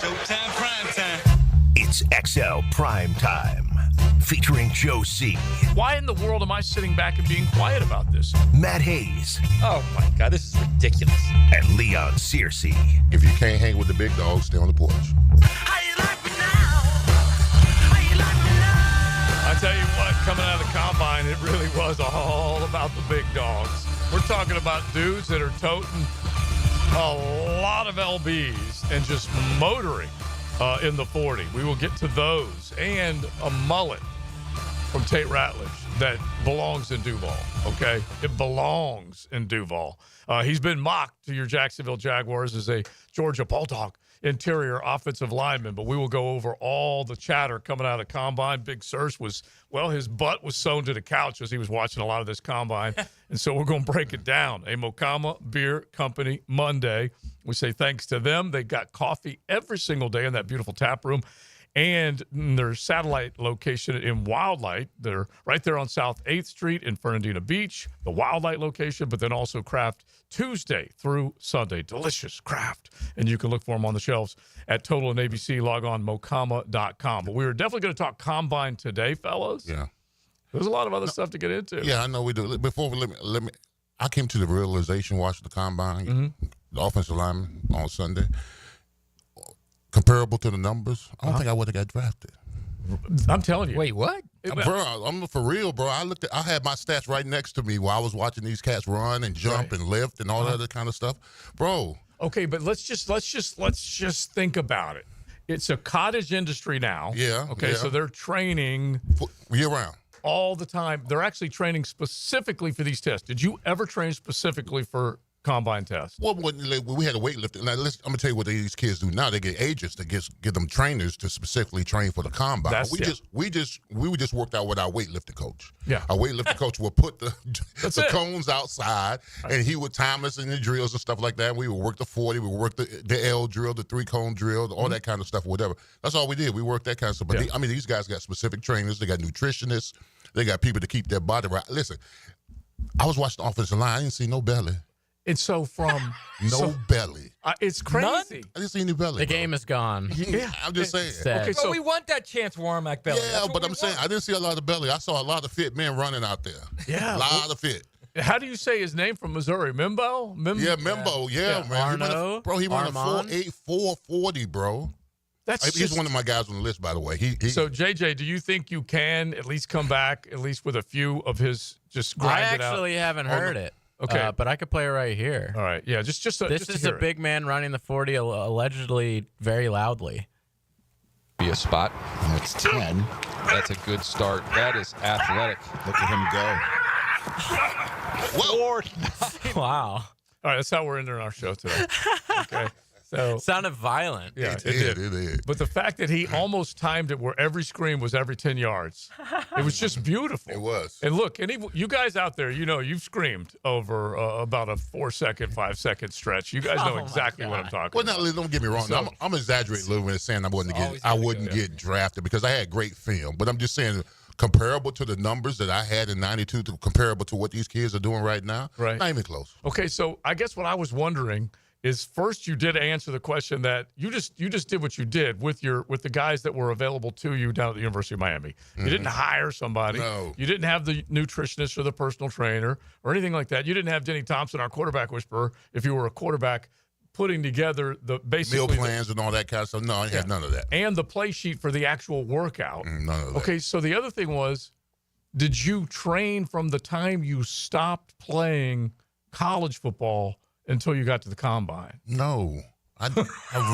Showtime, primetime. It's XL Primetime, featuring Joe C. Why in the world am I sitting back and being quiet about this? Matt Hayes. Oh, my God, this is ridiculous. And Leon Searcy. If you can't hang with the big dogs, stay on the porch. How you like me now? How you like me now? I tell you what, coming out of the combine, it really was all about the big dogs. We're talking about dudes that are toting a lot of LBs and just motoring in the 40. We will get to those and a mullet from Tate Ratledge that belongs in Duval, okay? It belongs in Duval. He's been mocked to your Jacksonville Jaguars as a Georgia Bulldog interior offensive lineman, but we will go over all the chatter coming out of the combine. Big Searcy was, well, his butt was sewn to the couch as he was watching a lot of this combine, and so we're going to break it down. A Mokama Beer Company Monday. We say thanks to them. They got coffee every single day in that beautiful tap room. And their satellite location in Wildlight, they're right there on South 8th Street in Fernandina Beach, the Wildlight location, but then also craft Tuesday through Sunday. Delicious craft. And you can look for them on the shelves at Total and ABC. Log on mokama.com. But we were definitely going to talk combine today, fellas. Yeah. There's a lot of other stuff to get into. Yeah, I know we do. Before we let me I came to the realization watching the combine, the offensive lineman on Sunday. Comparable to the numbers, I don't think I would have got drafted. I'm telling you. Wait, what? Bro, I'm for real, bro. I had my stats right next to me while I was watching these cats run and jump and lift and all that other kind of stuff, bro. Okay, but let's just think about it. It's a cottage industry now. Yeah. Okay, yeah. so they're training year round all the time. They're actually training specifically for these tests. Did you ever train specifically for combine tests? Well, when we had a weightlifter. Now, I'm gonna tell you what these kids do now. They get agents to get them trainers to specifically train for the combine. We just worked out with our weightlifting coach. Yeah, our weightlifting coach would put the cones outside, right, and he would time us in the drills and stuff like that. We would work the 40, we would work the L drill, the 3-cone drill, all that kind of stuff, whatever. That's all we did. We worked that kind of stuff. But these guys got specific trainers. They got nutritionists. They got people to keep their body right. Listen, I was watching the offensive line. I didn't see no belly. And so from belly. It's crazy. None? I didn't see any belly. The game is gone. Yeah, I'm just saying. Okay, so we want that Chance Warmack belly. Yeah, but I'm saying I didn't see a lot of belly. I saw a lot of fit men running out there. Yeah, a lot of fit. How do you say his name from Missouri? Mimbo? Yeah, Mimbo. Yeah, man. He ran a 4.8, 4.40, bro. He's one of my guys on the list, by the way. So, JJ, do you think you can at least come back, at least with a few of his just grind it out? I actually haven't heard it. Okay. But I could play it right here. All right. Yeah, this is a big man running the 40 allegedly very loudly. Be a spot. That's 10. That's a good start. That is athletic. Look at him go. Whoa. Wow. All right, that's how we're ending our show today. Okay. So sounded violent. Yeah, it did. But the fact that he almost timed it where every scream was every 10 yards, it was just beautiful. It was. And look, you guys out there, you've screamed over about a 4-second, 5-second stretch. You guys know exactly what I'm talking about. Well, don't get me wrong. So, I'm exaggerating a little bit saying I wouldn't get drafted because I had great film. But I'm just saying, comparable to the numbers that I had in '92, comparable to what these kids are doing right now, right? Not even close. Okay, so I guess what I was wondering is first you did answer the question that you just did what you did with the guys that were available to you down at the University of Miami. You didn't hire somebody. No. You didn't have the nutritionist or the personal trainer or anything like that. You didn't have Denny Thompson, our quarterback whisperer, if you were a quarterback, putting together the basically meal plans and all that kind of stuff. No, I had none of that. And the play sheet for the actual workout. None of that. Okay, so the other thing was, did you train from the time you stopped playing college football until you got to the combine? No. I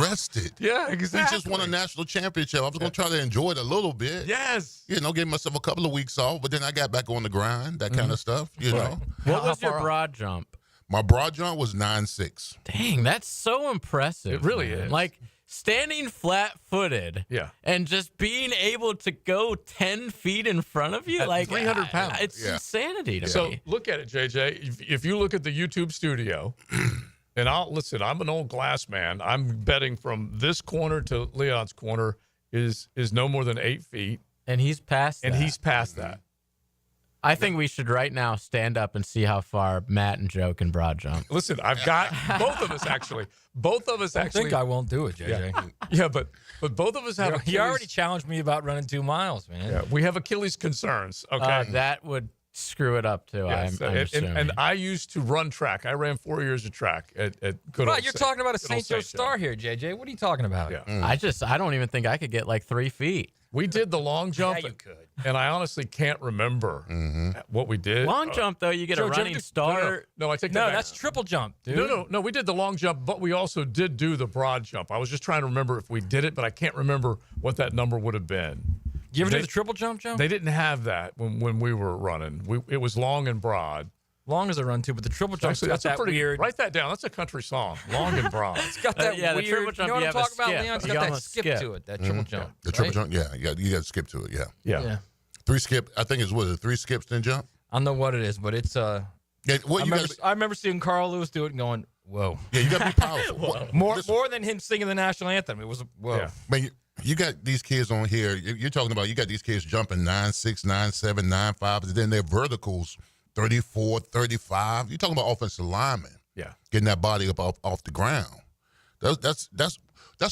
rested. Yeah, exactly. We just won a national championship. I was going to try to enjoy it a little bit. Yes. Give myself a couple of weeks off, but then I got back on the grind, that kind of stuff, know. What was your broad jump? My broad jump was 9.6. Dang, that's so impressive. It really is. Like, standing flat-footed and just being able to go 10 feet in front of you, at like 300 pounds. It's insanity to me. So look at it, JJ. If you look at the YouTube studio, and I'm an old glass man. I'm betting from this corner to Leon's corner is no more than 8 feet. And he's past that. And he's past that. I think we should right now stand up and see how far Matt and Joe can broad jump. Listen, I've got both of us actually. Both of us I actually. think I won't do it, JJ. Yeah, but both of us have. He already challenged me about running 2 miles, man. Yeah, we have Achilles concerns. Okay, That would screw it up too. yes. I'm assuming. And I used to run track. I ran 4 years of track at good Right, old you're St. talking about a good old St. Joe St. Star here, JJ. What are you talking about? Yeah. I don't even think I could get like 3 feet. We did the long jump. Yeah, you could. And I honestly can't remember what we did. Long jump though, you get Joe, a running start. No, I take that No, back. that's triple jump, dude. No. We did the long jump, but we also did do the broad jump. I was just trying to remember if we did it, but I can't remember what that number would have been. You ever do the triple jump, Joe? They didn't have that when we were running. It was long and broad. Long as a run too, but the triple jump's Actually, got that's that a pretty weird. write that down. That's a country song. Long and broad. It's got that yeah, the weird. triple jump, you know what you I'm have a talking about, skip. Leon? It's You got that almost skip skip. to it. That triple jump. The triple right? jump, yeah, you got to skip to it, yeah. Yeah. 3 skip. I think it's 3 skips then jump. I don't know what it is, but it's Yeah, well, I remember seeing Carl Lewis do it and going, "Whoa!" yeah, you got to be powerful. More than him singing the national anthem. It was whoa. Yeah. Man, you got these kids on here. You're talking about you got these kids jumping 9.6, 9.7, 9.5, and then their verticals 34, 35. You're talking about offensive linemen. Yeah. Getting that body up off the ground. That's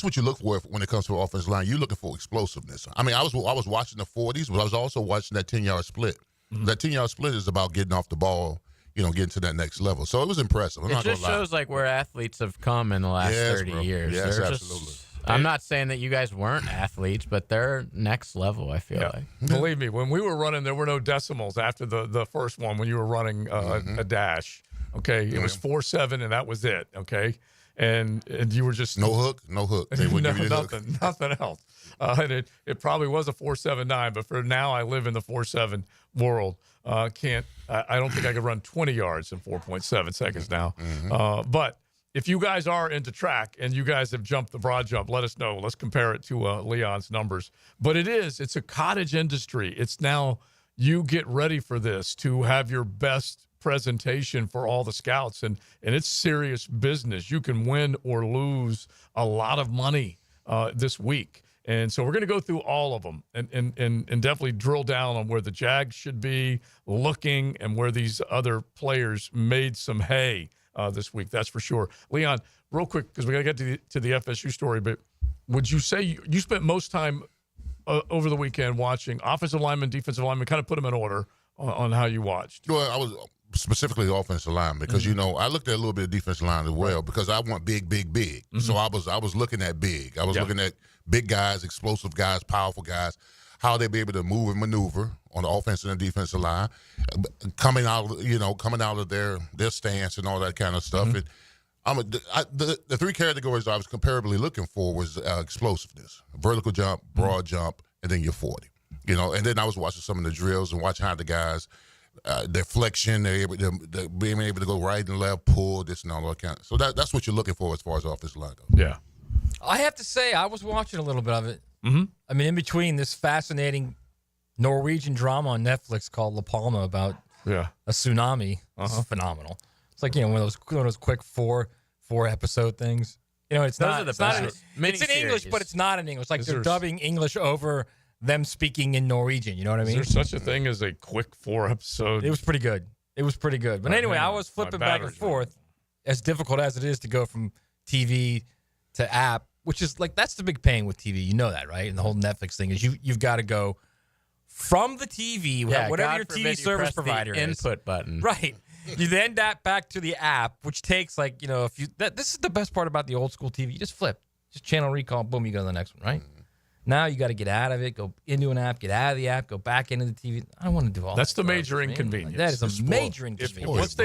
what you look for when it comes to offensive line. You're looking for explosiveness. I mean, I was watching the 40s, but I was also watching that 10-yard split. That 10-yard split is about getting off the ball, getting to that next level. So it was impressive. I'm It not just gonna lie. shows like where athletes have come in the last Yes, 30 bro. years. Yes, They're absolutely. Just, I'm not saying that you guys weren't athletes, but they're next level, I feel like. Believe me, when we were running, there were no decimals after the first one when you were running a dash. Okay. It was 4.7, and that was it. Okay. And you were just No hook. They wouldn't give you the hook. nothing else. And it probably was a 4.79, but for now I live in the 4.7 world. I don't think I could run 20 yards in 4.7 seconds now. But if you guys are into track and you guys have jumped the broad jump, let us know. Let's compare it to Leon's numbers. But it's a cottage industry. It's now you get ready for this to have your best presentation for all the scouts, and it's serious business. You can win or lose a lot of money this week. And so we're going to go through all of them and definitely drill down on where the Jags should be looking and where these other players made some hay this week. That's for sure. Leon, real quick, because we got to get to the FSU story, but would you say you spent most time over the weekend watching offensive linemen, defensive linemen, kind of put them in order on how you watched? Well, I was specifically the offensive line because I looked at a little bit of defensive line as well because I want big. So I was looking at big. I was looking at big guys, explosive guys, powerful guys, how they be able to move and maneuver on the offensive and defensive line, coming out of their stance and all that kind of stuff. And the 3 categories I was comparably looking for was explosiveness, vertical jump, broad jump, and then your 40. And then I was watching some of the drills and watching how the guys. Their flexion, they're being able to go right and left, pull, this and all that kind of. So that's what you're looking for as far as offensive line goes. Yeah. I have to say, I was watching a little bit of it. I mean, in between this fascinating Norwegian drama on Netflix called La Palma about a tsunami. It's phenomenal. It's like one of those quick four episode things. It's not. It's in English, but it's not in English. Like they're dubbing English over them speaking in Norwegian. You know what I mean? Is there such a thing as a quick 4 episode? It was pretty good. But anyway, I was flipping back and forth. As difficult as it is to go from TV to app, which is like that's the big pain with TV. You know that, right? And the whole Netflix thing is you've got to go from the TV, whatever God your forbid TV you service press the provider is. input button. Right. You then back to the app, which takes this is the best part about the old school TV. You just flip, just channel recall, boom, you go to the next one, right? Now you got to get out of it, go into an app, get out of the app, go back into the TV. I don't want to do all that. That's the stuff, major man. inconvenience. That is a major inconvenience.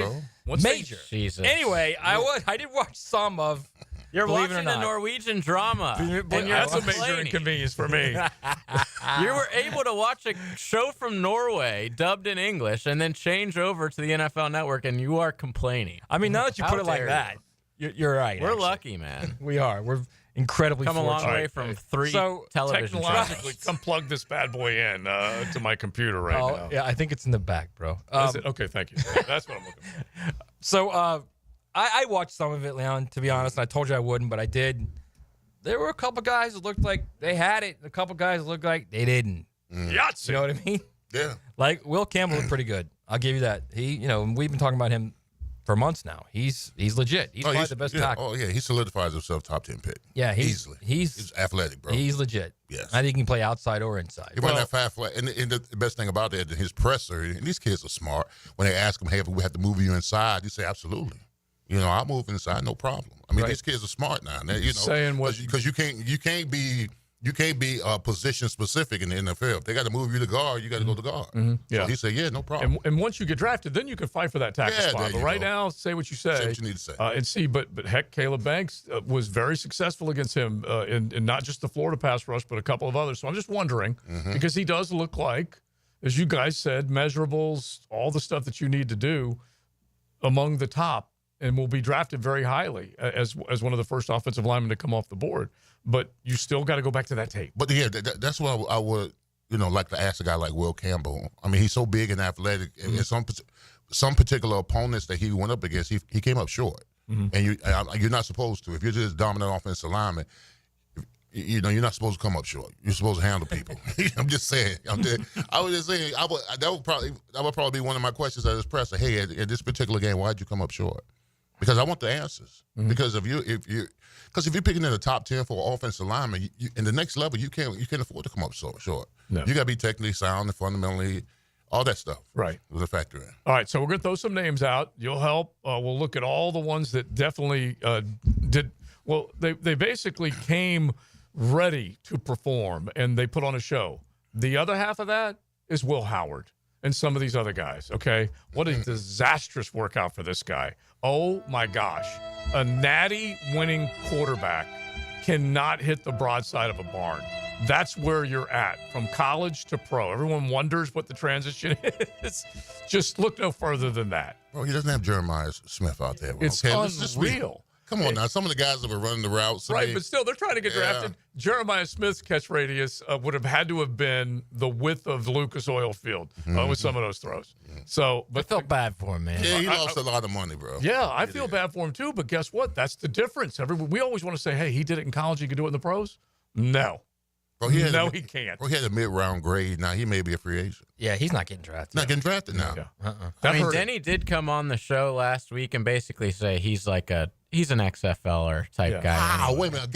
Major. Jesus. Anyway, I did watch some of. You're Believe it or watching a not. Norwegian drama, and you're That's a major complaining. inconvenience for me. You were able to watch a show from Norway dubbed in English and then change over to the NFL Network, and you are complaining. I mean, now that you How put it like dare that, you're right. We're actually. lucky, man. We are. We're incredibly Come a long fortunate. way from 3 So, television Technologically, channels. come plug this bad boy in to my computer right now. Yeah, I think it's in the back, bro. Is it? Okay, thank you. That's what I'm looking for. So I watched some of it, Leon, to be honest, and I told you I wouldn't, but I did. There were a couple guys that looked like they had it, and a couple guys that looked like they didn't. Yahtzee. You know what I mean? Yeah. Like Will Campbell looked pretty good. I'll give you that. We've been talking about him for months now. He's legit. He's probably the best tackle. Oh yeah, he solidifies himself top 10 pick. Yeah, easily. He's athletic, bro. He's legit. Yes. I think he can play outside or inside. He run that fast flat, and the best thing about that, his presser. And these kids are smart. When they ask him, "Hey, if we have to move you inside," he say, "Absolutely. I'll move inside, no problem." I mean, these kids are smart now. Saying what? Because you can't be position specific in the NFL. If they got to move you to guard, you got to go to guard. Mm-hmm. Yeah. So he said, "Yeah, no problem." And once you get drafted, then you can fight for that tackle spot. But right now, say what you say. Say what you need to say. And see, but heck, Caleb Banks was very successful against him in not just the Florida pass rush, but a couple of others. So I'm just wondering, because he does look like, as you guys said, measurables, all the stuff that you need to do among the top, and will be drafted very highly as one of the first offensive linemen to come off the board. But you still got to go back to that tape. But yeah, that's what I would, like to ask a guy like Will Campbell. I mean, he's so big and athletic, and some particular opponents that he went up against, he came up short. And you're not supposed to. If you're just dominant offensive lineman, you're not supposed to come up short. You're supposed to handle people. I'm just saying. I was just saying. That would probably be one of my questions at his presser. Hey, at this particular game, why'd you come up short? Because I want the answers. Because if you're picking in the top 10 for offensive lineman, in the next level, you can't afford to come up so short. No. You got to be technically sound and fundamentally, all that stuff. Right. Was a factor in. All right, so we're going to throw some names out. You'll help. We'll look at all the ones that definitely did well. They basically came ready to perform, and they put on a show. The other half of that is Will Howard and some of these other guys, okay? What a disastrous workout for this guy. Oh, my gosh. A natty winning quarterback cannot hit the broadside of a barn. That's where you're at, from college to pro. Everyone wonders what the transition is. Just look no further than that. Well, he doesn't have Jeremiah Smith out there. It's unreal. Come on now. Some of the guys that were running the routes. Right, but still, they're trying to get drafted. Jeremiah Smith's catch radius would have had to have been the width of Lucas Oil Field with some of those throws. So, but I felt bad for him, man. Yeah, he lost a lot of money, bro. Yeah, I feel bad for him too, but guess what? That's the difference. We always want to say, hey, he did it in college, he could do it in the pros. No. Bro, he can't. Bro, he had a mid-round grade. Now he may be a free agent. Yeah, he's not getting drafted. Not getting drafted now. Yeah. I mean, Denny did come on the show last week and basically say he's an XFLer type guy. Wow, anyway. wait a minute. A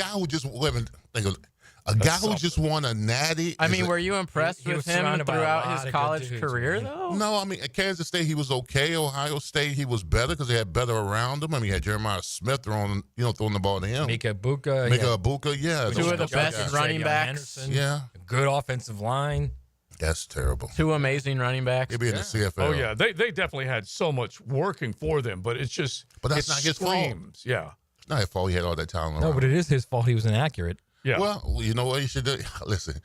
guy who just won a natty. I mean, were you impressed He with was him surrounded by a throughout lot his of good college dudes, career, man. though? No, I mean, at Kansas State, he was okay. Ohio State, he was better because they had better around him. I mean, he had Jeremiah Smith throwing the ball to him. Mika Ibuka. Ibuka, yeah. Two of the best running backs. Henderson, Yeah. Good offensive line. That's terrible. Two amazing running backs. He'd be in the CFL. Oh, yeah. They definitely had so much working for them, but it's just. But that's not his fault. Yeah. It's not his fault he had all that talent around. No, but it is his fault he was inaccurate. Yeah. Well, you know what you should do? Listen,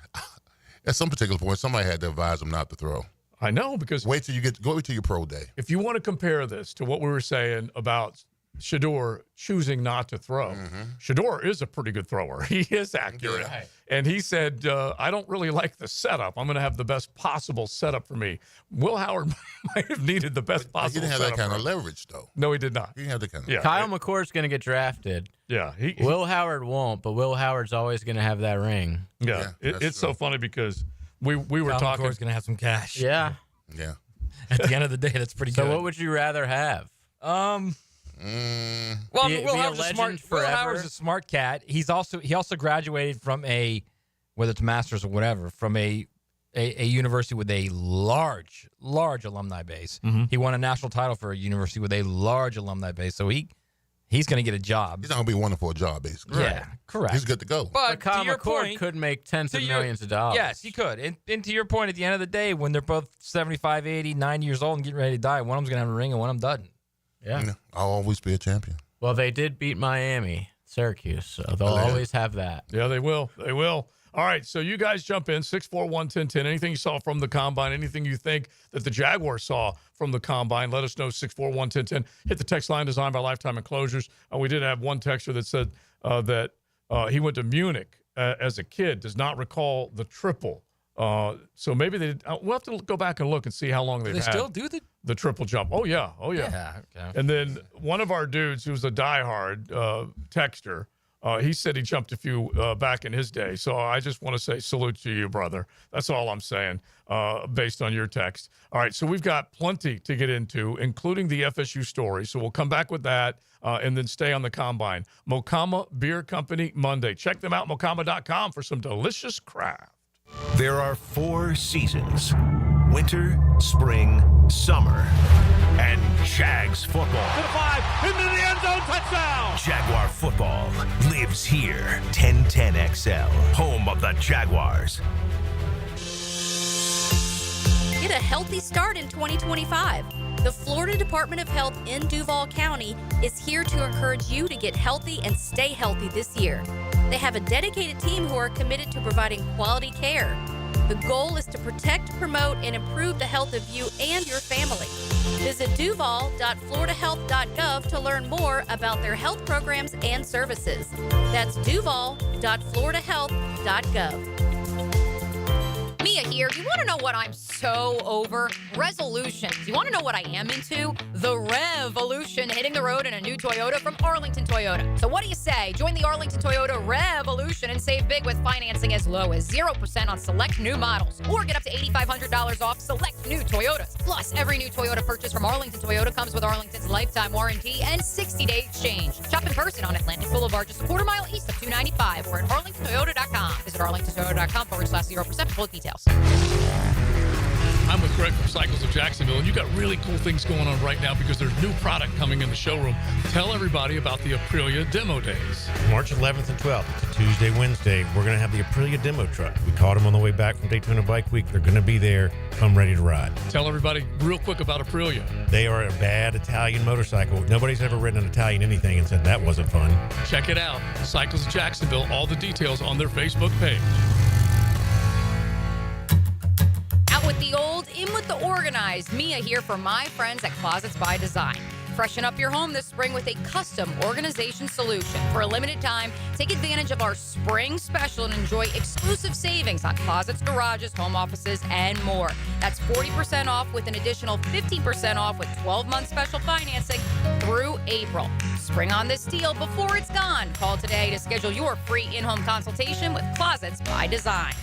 at some particular point, somebody had to advise him not to throw. I know, because Wait till your pro day. if you want to compare this to what we were saying about Shador choosing not to throw, Shador is a pretty good thrower. He is accurate. Yeah. And he said, I don't really like the setup. I'm going to have the best possible setup for me. Will Howard might have needed the best He possible didn't have that setup kind for of him. leverage, though. No, he did not. He didn't have that kind of Yeah. Kyle McCord's going to get drafted. Yeah. Will Howard won't, but Will Howard's always going to have that ring. Yeah. Yeah, It's so funny because we were Kyle talking. McCord's going to have some cash. Yeah. Yeah. At the end of the day, that's pretty So good. what would you rather have? Well, I mean, Be Will a Howard's legend Will forever? Howard's a smart cat. He also graduated from whether it's master's or whatever, from a university with a large alumni base. He won a national title for a university with a large alumni base. So he's going to get a job. He's not going to be wonderful for a job, basically. Yeah, correct. He's good to go. But But Kyle to your McCord point, could make tens of millions of dollars. yes, he could. And to your point, at the end of the day, when they're both 75, 80, 90 years old and getting ready to die, one of them's going to have a ring and one of them doesn't. Yeah. I'll always be a champion. Well, they did beat Miami, Syracuse, so they'll always have that. Yeah, they will. They will. All right, so you guys jump in, 641-1010. Anything you saw from the Combine, anything you think that the Jaguars saw from the Combine, let us know, 641-1010. Hit the text line designed by Lifetime Enclosures. We did have one texter that said that he went to Munich as a kid, does not recall the triple. So maybe they did. We'll have to go back and look and see how long they've They had still do the triple jump. Oh, yeah. Yeah, okay. And then one of our dudes who's a diehard texter He said he jumped a few back in his day. So I just want to say salute to you, brother. That's all I'm saying based on your text. All right, so we've got plenty to get into, including the FSU story. So we'll come back with that and then stay on the Combine. Mokama Beer Company Monday. Check them out, mokama.com, for some delicious craft. There are 4 seasons: winter, spring, summer, and Jags football. To the 5, into the end zone, touchdown! Jaguar football lives here. 1010XL, home of the Jaguars. Get a healthy start in 2025. The Florida Department of Health in Duval County is here to encourage you to get healthy and stay healthy this year. They have a dedicated team who are committed to providing quality care. The goal is to protect, promote, and improve the health of you and your family. Visit duval.floridahealth.gov to learn more about their health programs and services. That's duval.floridahealth.gov. Mia here. You want to know what I'm so over? Resolutions. You want to know what I am into? The Revolution, hitting the road in a new Toyota from Arlington Toyota. So what do you say? Join the Arlington Toyota Revolution and save big with financing as low as 0% on select new models. Or get up to $8,500 off select new Toyotas. Plus, every new Toyota purchase from Arlington Toyota comes with Arlington's lifetime warranty and 60-day exchange. Shop in person on Atlantic Boulevard, just a quarter mile east of 295, or at arlingtontoyota.com. Visit arlingtontoyota.com/0% for full details. I'm with Greg from Cycles of Jacksonville, and you got really cool things going on right now because there's new product coming in the showroom. Tell everybody about the Aprilia Demo Days. March 11th and 12th. It's a Tuesday, Wednesday. We're going to have the Aprilia Demo Truck. We caught them on the way back from Daytona Bike Week. They're going to be there. Come ready to ride. Tell everybody real quick about Aprilia. They are a bad Italian motorcycle. Nobody's ever ridden an Italian anything and said that wasn't fun. Check it out. Cycles of Jacksonville. All the details on their Facebook page. Out with the old, in with the organized. Mia here for my friends at Closets by Design. Freshen up your home this spring with a custom organization solution. For a limited time, take advantage of our spring special and enjoy exclusive savings on closets, garages, home offices, and more. That's 40% off with an additional 15% off with 12-month special financing through April. Spring on this deal before it's gone. Call today to schedule your free in-home consultation with Closets by Design.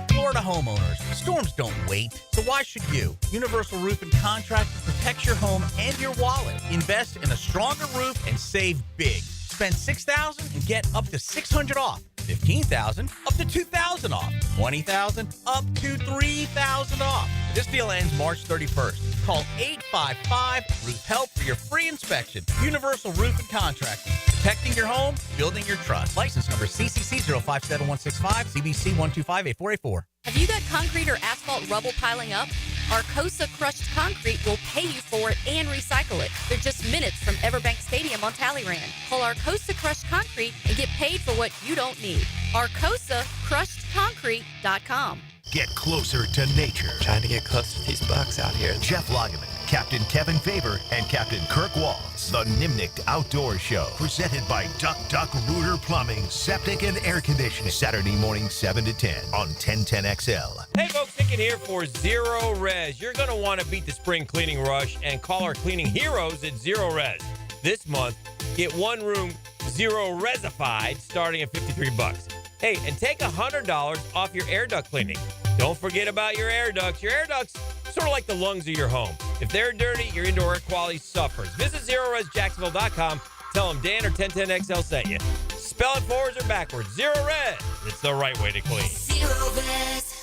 Florida homeowners, storms don't wait, so why should you? Universal Roof and Contracting protects your home and your wallet. Invest in a stronger roof and save big. Spend $6,000 and get up to $600 off. $15,000 up to $2,000 off. $20,000 up to $3,000 off. This deal ends March 31st. Call 855-ROOF-HELP for your free inspection. Universal Roof and Contracting. Protecting your home, building your trust. License number CCC 057165, CBC 1258484. Have you got concrete or asphalt rubble piling up? Arcosa Crushed Concrete will pay you for it and recycle it. They're just minutes from Everbank Stadium on Talleyrand. Call Arcosa Crushed Concrete and get paid for what you don't need. ArcosaCrushedConcrete.com. Get closer to nature. Trying to get close to these bucks out here. Jeff Lageman, Captain Kevin Faber, and Captain Kirk Walls. The Nimnicht Outdoor Show, presented by Duck Duck Rooter Plumbing, Septic and Air Conditioning. Saturday morning, 7 to 10 on 1010XL. Hey folks, Nick here for Zero Res. You're going to want to beat the spring cleaning rush and call our cleaning heroes at Zero Res. This month, get one room Zero Resified starting at $53. Hey, and take $100 off your air duct cleaning. Don't forget about your air ducts. Your air ducts sort of like the lungs of your home. If they're dirty, your indoor air quality suffers. Visit ZeroResJacksonville.com. Tell them Dan or 1010XL sent you. Spell it forwards or backwards. Zero Res. It's the right way to clean. Zero Res.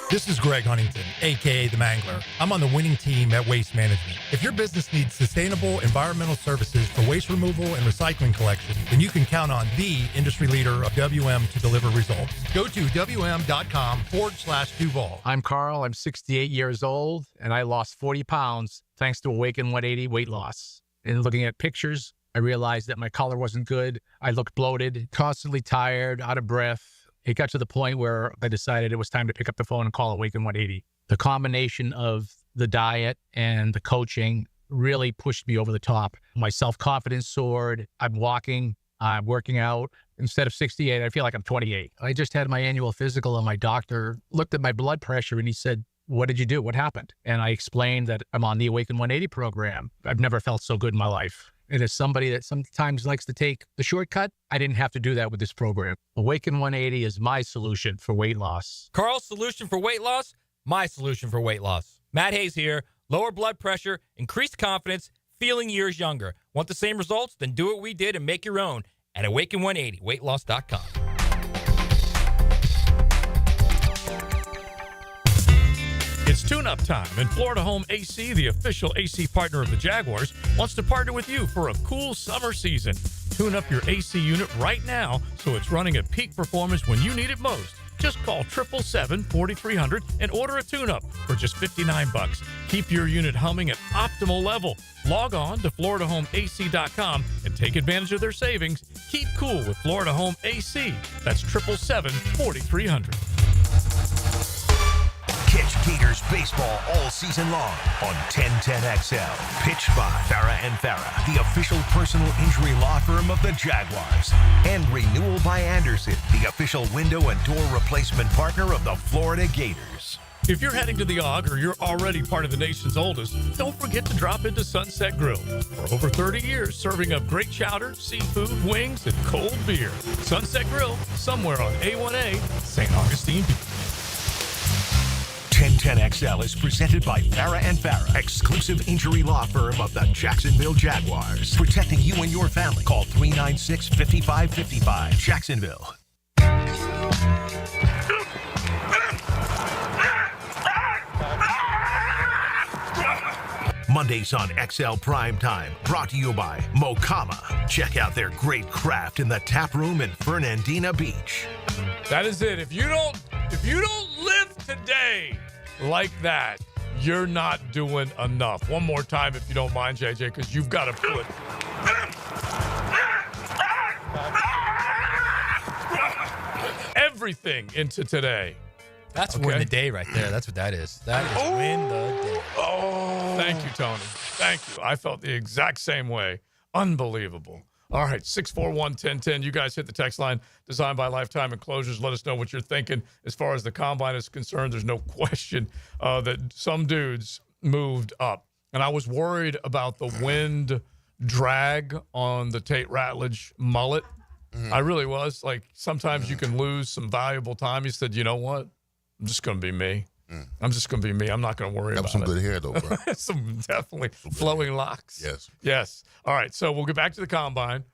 This is Greg Huntington, a.k.a. The Mangler. I'm on the winning team at Waste Management. If your business needs sustainable environmental services for waste removal and recycling collection, then you can count on the industry leader of WM to deliver results. Go to WM.com/Duval. I'm Carl. I'm 68 years old, and I lost 40 pounds thanks to Awaken 180 weight loss. And looking at pictures, I realized that my color wasn't good. I looked bloated, constantly tired, out of breath. It got to the point where I decided it was time to pick up the phone and call Awaken 180. The combination of the diet and the coaching really pushed me over the top. My self-confidence soared. I'm walking, I'm working out. Instead of 68, I feel like I'm 28. I just had my annual physical, and my doctor looked at my blood pressure and he said, "What did you do? What happened?" And I explained that I'm on the Awaken 180 program. I've never felt so good in my life. And as somebody that sometimes likes to take the shortcut, I didn't have to do that with this program. Awaken 180 is my solution for weight loss. Carl's solution for weight loss, my solution for weight loss. Matt Hayes here. Lower blood pressure, increased confidence, feeling years younger. Want the same results? Then do what we did and make your own at Awaken180weightloss.com. It's tune-up time, and Florida Home AC, the official AC partner of the Jaguars, wants to partner with you for a cool summer season. Tune up your AC unit right now so it's running at peak performance when you need it most. Just call 777-4300 and order a tune-up for just $59. Keep your unit humming at optimal level. Log on to FloridaHomeAC.com and take advantage of their savings. Keep cool with Florida Home AC. That's 777-4300. Catch Gators baseball all season long on 1010XL. Pitched by Farah and Farah, the official personal injury law firm of the Jaguars. And Renewal by Anderson, the official window and door replacement partner of the Florida Gators. If you're heading to the Aug or you're already part of the nation's oldest, don't forget to drop into Sunset Grill. For over 30 years, serving up great chowder, seafood, wings, and cold beer. Sunset Grill, somewhere on A1A, St. Augustine Beach. 1010XL is presented by Farah and Farah, exclusive injury law firm of the Jacksonville Jaguars. Protecting you and your family. Call 396-5555. Jacksonville. Mondays on XL Primetime, brought to you by Mokama. Check out their great craft in the tap room in Fernandina Beach. That is it. If you don't live today like that, you're not doing enough. One more time, if you don't mind, JJ, because you've got to put everything into today. That's win the day right there. That's what that is. That is win the day. Oh, thank you, Tony. Thank you. I felt the exact same way. Unbelievable. All right, 641-1010. You guys hit the text line, designed by Lifetime Enclosures. Let us know what you're thinking as far as the combine is concerned. There's no question that some dudes moved up. And I was worried about the wind drag on the Tate Ratledge mullet. I really was. Like, sometimes you can lose some valuable time. He said, you know what? I'm just going to be me. I'm just going to be me. I'm not going to worry about it. Some good hair, though, bro. Some definitely flowing locks. Yes. Yes. All right. So we'll get back to the combine.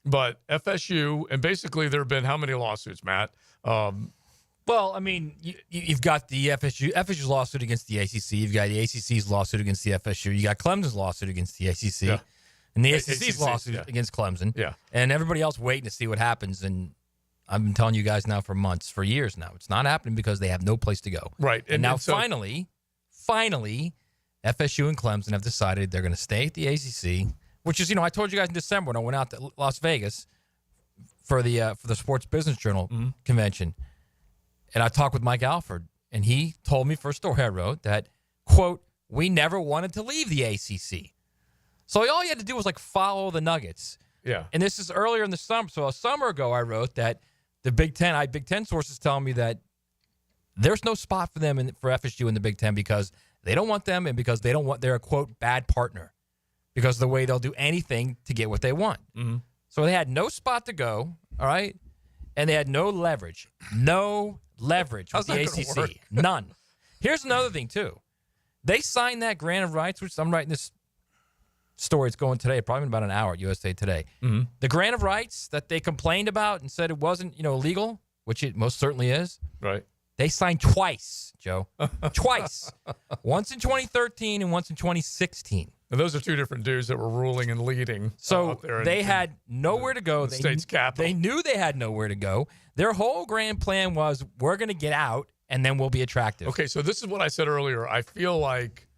But FSU, and basically there have been how many lawsuits, Matt? Well, I mean, you've got the FSU's lawsuit against the ACC. You've got the ACC's lawsuit against the FSU. You got Clemson's lawsuit against the ACC. Yeah. And the ACC's lawsuit against Clemson. Yeah. And everybody else waiting to see what happens. And I've been telling you guys now for months, for years now, it's not happening because they have no place to go. Right. And now finally, FSU and Clemson have decided they're going to stay at the ACC, which is, I told you guys in December when I went out to Las Vegas for the Sports Business Journal convention. And I talked with Mike Alford, and he told me for a story I wrote that, quote, we never wanted to leave the ACC. So all you had to do was follow the Nuggets. Yeah. And this is earlier in the summer. So a summer ago, I wrote that the Big Ten sources tell me that there's no spot for them for FSU in the Big Ten because they don't want them and because they're a, quote, bad partner because of the way they'll do anything to get what they want. Mm-hmm. So they had no spot to go, all right? And they had no leverage. No leverage with the ACC. None. Here's another thing, too. They signed that grant of rights, which I'm writing this story. It's going today, probably in about an hour at USA Today. Mm-hmm. The grant of rights that they complained about and said it wasn't, illegal, which it most certainly is. Right. They signed twice, Joe. Twice. Once in 2013 and once in 2016. And those are two different dudes that were ruling and leading. So out there they had nowhere to go. The state's capital. They knew they had nowhere to go. Their whole grand plan was, we're going to get out, and then we'll be attractive. Okay, so this is what I said earlier. I feel like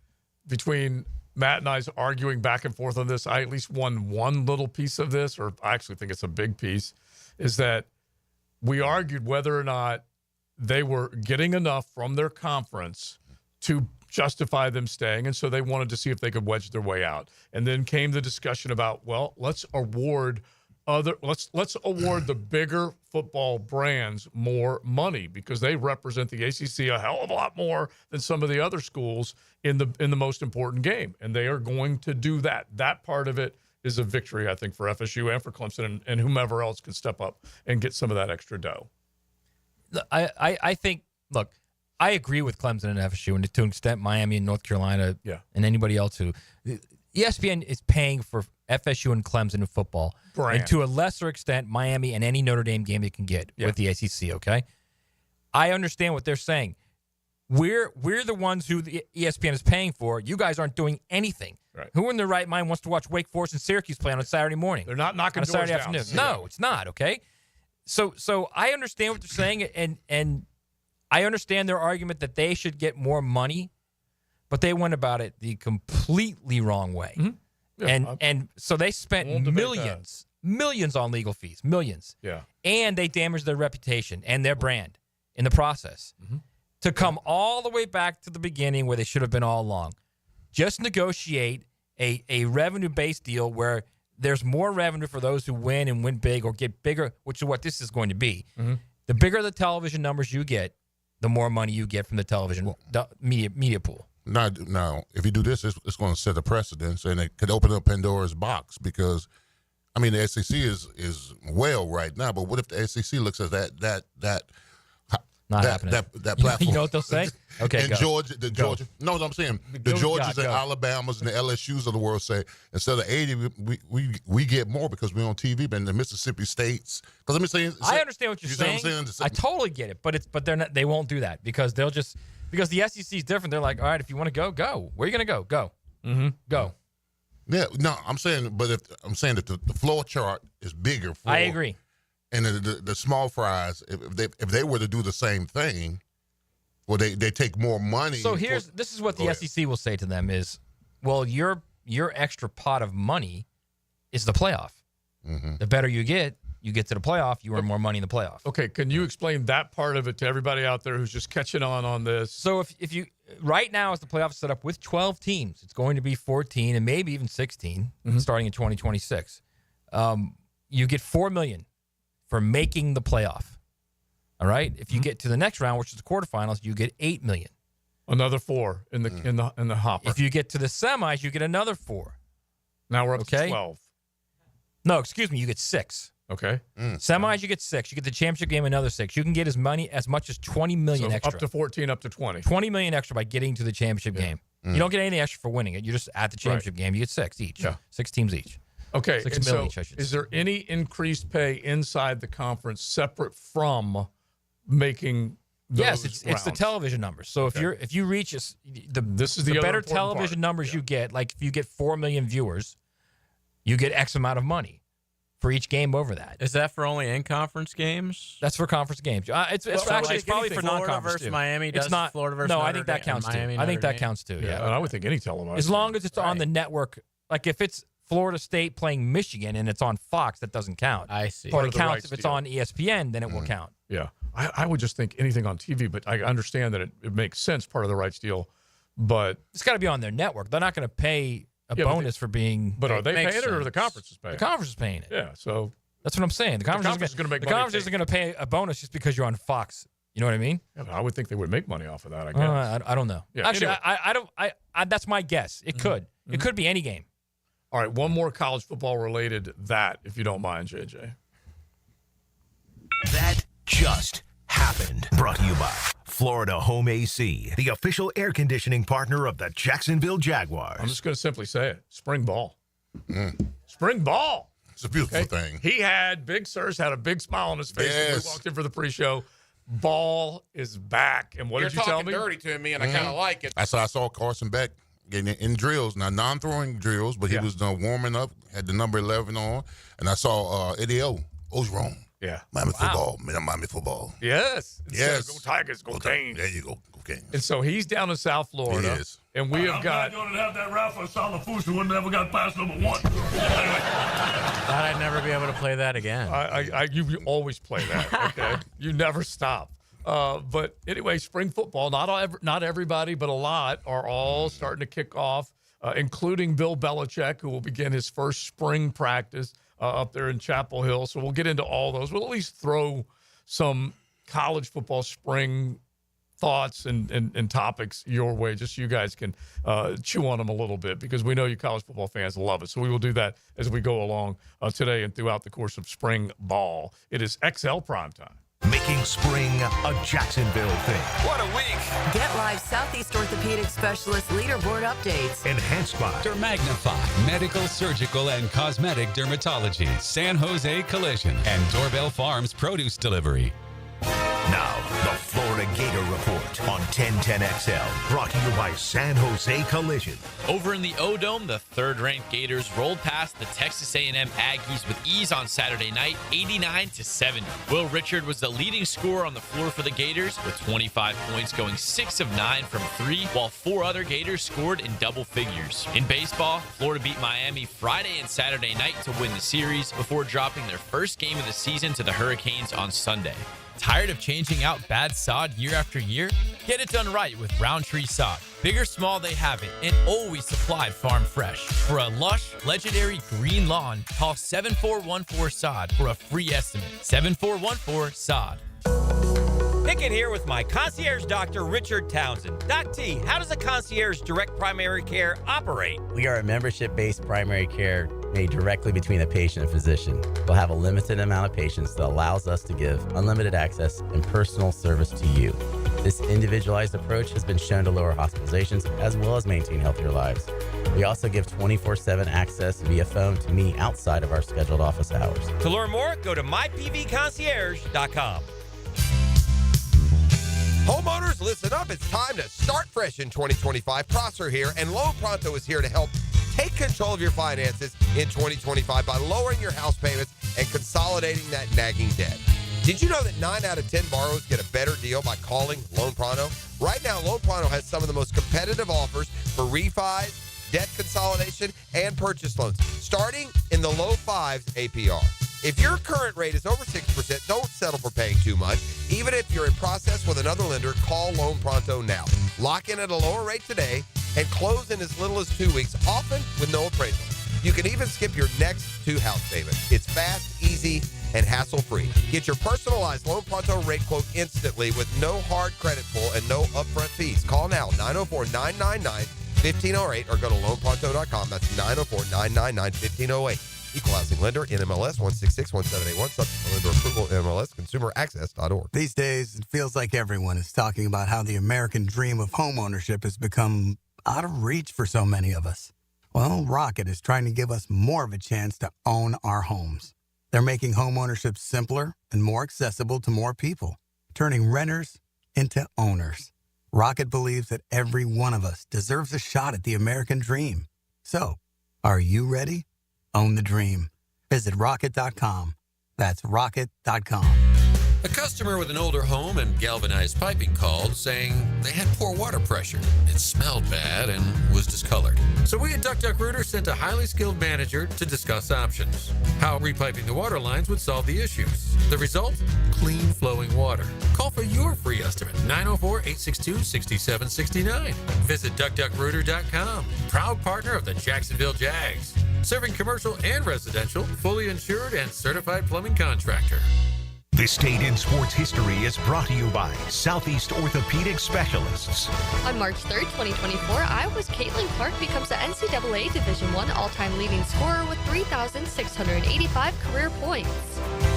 between Matt and I's arguing back and forth on this, I at least won one little piece of this, or I actually think it's a big piece, is that we argued whether or not they were getting enough from their conference to justify them staying, and so they wanted to see if they could wedge their way out. And then came the discussion about, well, let's award the bigger football brands more money because they represent the ACC a hell of a lot more than some of the other schools in the most important game, and they are going to do that. That part of it is a victory, I think, for FSU and for Clemson and whomever else can step up and get some of that extra dough. I think, look, I agree with Clemson and FSU, and to an extent, Miami and North Carolina, and anybody else who. ESPN is paying for FSU and Clemson in football, Brand. and to a lesser extent, Miami and any Notre Dame game they can get with the ACC. Okay, I understand what they're saying. We're the ones who the ESPN is paying for. You guys aren't doing anything. Right. Who in their right mind wants to watch Wake Forest and Syracuse play on a Saturday morning? They're not knocking on a doors Saturday down. afternoon. No, it's not. Okay, so I understand what they're saying, and I understand their argument that they should get more money, but they went about it the completely wrong way. Mm-hmm. Yeah, and so they spent millions on legal fees, millions. Yeah. And they damaged their reputation and their brand in the process. Mm-hmm. To come all the way back to the beginning where they should have been all along. Just negotiate a revenue-based deal where there's more revenue for those who win and win big or get bigger, which is what this is going to be. Mm-hmm. The bigger the television numbers you get, the more money you get from the television media pool. Now, if you do this, it's going to set a precedence, and it could open up Pandora's box because, I mean, the SEC is well right now, but what if the SEC looks at that happening. That platform? You know what they'll say? Okay, and go. Georgia. No, what I'm saying, the Georgias and Alabamas and the LSUs of the world say instead of 80, we get more because we're on TV. But in the Mississippi states, because let me say, I understand what you're saying. I totally get it, but they're not. They won't do that because they'll just because the SEC is different. They're like, all right, if you want to go, go. Where are you going to go? Go. Mm-hmm. Go. Yeah, no, I'm saying that the floor chart is bigger. I agree. And the small fries, if they were to do the same thing, well, they take more money. So this is what the SEC will say to them is, well, your extra pot of money is the playoff. Mm-hmm. The better you get to the playoff, you earn more money in the playoff. Okay, can you explain that part of it to everybody out there who's just catching on this? So if you right now as the playoffs set up with 12 teams, it's going to be 14 and maybe even 16 starting in 2026. You get $4 million for making the playoff. All right. If you get to the next round, which is the quarterfinals, you get $8 million. Another $4 in the hopper. If you get to the semis, you get another $4. Now we're up to 12. No, excuse me. You get $6. Okay. Semis, you get $6. You get the championship game, another $6. You can get as much as $20 million extra. Up to 14, up to 20. $20 million extra by getting to the championship game. You don't get anything extra for winning it. You're just at the championship game. You get 6 each. Yeah. 6 teams each. Okay. $6 And million so each, I should is say. there any increased pay inside the conference separate from making those Yes, it's the rounds? television numbers. So if you reach This is the other better important television part. numbers you get, like if you get 4 million viewers, you get X amount of money for each game over that. Is that for only in-conference games? That's for conference games. It's probably for Florida non-conference versus too. Miami. Does It's not Florida versus No, I Notre think that Dame, counts too. Miami, I think Notre that Dame? counts too. Yeah, and I would think any televised. As long as it's on the network, like if it's Florida State playing Michigan and it's on Fox, that doesn't count. I see. But Part it of the counts rights if it's deal. on ESPN, then it will count. Yeah. I would just think anything on TV, but I understand that it makes sense, part of the rights deal. But It's got to be on their network. They're not going to pay a Yeah, but bonus for being. but are they paying makes it or the sense. conference is paying The it? conference is paying it. Yeah. So That's what I'm saying. The conference conference is gonna make the money conference if isn't going to pay a bonus just because you're on Fox. You know what I mean? yeah, but I would think they would make money off of that, I guess. I don't know. Yeah, Actually, anyway. I don't. I that's my guess. It could. It could be any game. All right, one more college football related that, if you don't mind, JJ. That just happened. Brought to you by Florida Home AC, the official air conditioning partner of the Jacksonville Jaguars. I'm just going to simply say it. Spring ball. Spring ball. It's a beautiful thing. Big Sirs had a big smile on his face when we Yes. walked in for the pre-show. Ball is back. And what You're did you tell talking me? dirty to me, and I kind of like it. I saw Carson Beck getting in drills, now non-throwing drills, but he was warming up, had the number 11 on, and I saw Eddie Ogeron. Yeah. Miami football. Miami football. Yes. Yes. Go Tigers, go Canes. There you go. Go Canes. And so he's down in South Florida. He is. And we have got. going to have that Rafa Salafusa who never got past number 1. Thought I'd never be able to play that again. You always play that, okay? You never stop. But anyway, spring football, not everybody, but a lot are all starting to kick off, including Bill Belichick, who will begin his first spring practice up there in Chapel Hill. So we'll get into all those. We'll at least throw some college football spring thoughts and topics your way, just so you guys can chew on them a little bit, because we know you college football fans love it. So we will do that as we go along today and throughout the course of spring ball. It is XL Primetime. Making spring a Jacksonville thing. What a week! Get live Southeast Orthopedic Specialist leaderboard updates. Enhanced by Magnify Medical, Surgical, and Cosmetic Dermatology, San Jose Collision, and Doorbell Farms Produce Delivery. Now, the Florida Gator Report on 1010XL, brought to you by San Jose Collision. Over in the O-Dome, the third-ranked Gators rolled past the Texas A&M Aggies with ease on Saturday night, 89-70. Will Richard was the leading scorer on the floor for the Gators, with 25 points, going 6 of 9 from 3, while 4 other Gators scored in double figures. In baseball, Florida beat Miami Friday and Saturday night to win the series before dropping their first game of the season to the Hurricanes on Sunday. Tired of changing out bad sod year after year? Get it done right with Roundtree Sod. Big or small, they have it, and always supplied farm fresh. For a lush, legendary green lawn, call 7414-SOD for a free estimate. 7414-SOD. Pickett here with my concierge doctor, Richard Townsend. Doc T, how does a concierge direct primary care operate? We are a membership-based primary care made directly between a patient and physician. We'll have a limited amount of patients that allows us to give unlimited access and personal service to you. This individualized approach has been shown to lower hospitalizations as well as maintain healthier lives. We also give 24/7 access via phone to me outside of our scheduled office hours. To learn more, go to mypvconcierge.com. Homeowners, listen up. It's time to start fresh in 2025. Prosser here, and Loan Pronto is here to help take control of your finances in 2025 by lowering your house payments and consolidating that nagging debt. Did you know that 9 out of 10 borrowers get a better deal by calling Loan Pronto? Right now, Loan Pronto has some of the most competitive offers for refis, debt consolidation, and purchase loans, starting in the low 5s APR. If your current rate is over 6%, don't settle for paying too much. Even if you're in process with another lender, call Loan Pronto now. Lock in at a lower rate today and close in as little as 2 weeks, often with no appraisal. You can even skip your next 2 house payments. It's fast, easy, and hassle-free. Get your personalized Loan Pronto rate quote instantly with no hard credit pull and no upfront fees. Call now, 904-999-1508, or go to loanpronto.com. That's 904-999-1508. Equal housing lender, NMLS 1661781, subject to lender approval, NMLS consumeraccess.org. These days, it feels like everyone is talking about how the American dream of homeownership has become out of reach for so many of us. Well, Rocket is trying to give us more of a chance to own our homes. They're making homeownership simpler and more accessible to more people, turning renters into owners. Rocket believes that every one of us deserves a shot at the American dream. So, are you ready? Own the dream. Visit rocket.com. That's rocket.com. A customer with an older home and galvanized piping called saying they had poor water pressure. It smelled bad and was discolored. So we at Duck Duck Rooter sent a highly skilled manager to discuss options. How repiping the water lines would solve the issues. The result? Clean flowing water. Call for your free estimate, 904-862-6769. Visit DuckDuckRooter.com. Proud partner of the Jacksonville Jags. Serving commercial and residential, fully insured and certified plumbing contractor. This Date in Sports History is brought to you by Southeast Orthopedic Specialists. On March 3rd, 2024, Iowa's Caitlin Clark becomes the NCAA Division I all-time leading scorer with 3,685 career points.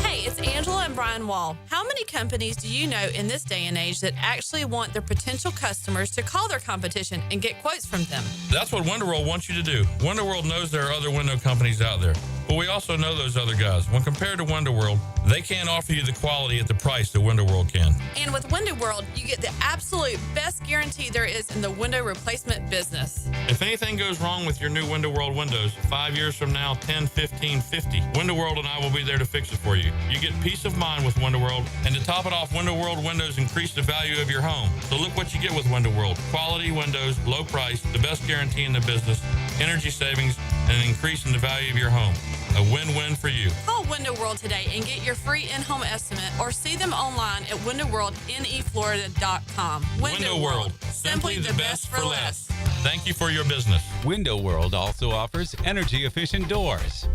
Hey, it's Angela and Brian Wall. How many companies do you know in this day and age that actually want their potential customers to call their competition and get quotes from them? That's what WindoWorld wants you to do. WindoWorld knows there are other window companies out there, but we also know those other guys. When compared to WindoWorld, they can't offer you the quality at the price that WindoWorld can. And with WindoWorld, you get the absolute best guarantee there is in the window replacement business. If anything goes wrong with your new WindoWorld windows, 5 years from now, 10, 15, 50, WindoWorld and I will be there to fix it for you. You get peace of mind with WindoWorld, and to top it off, WindoWorld windows increase the value of your home. So look what you get with WindoWorld. Quality windows, low price, the best guarantee in the business, energy savings, and an increase in the value of your home. A win-win for you. Call WindowWorld today and get your free in-home estimate, or see them online at windowworldneflorida.com. WindoWorld, simply the best for less. Thank you for your business. WindoWorld also offers energy-efficient doors.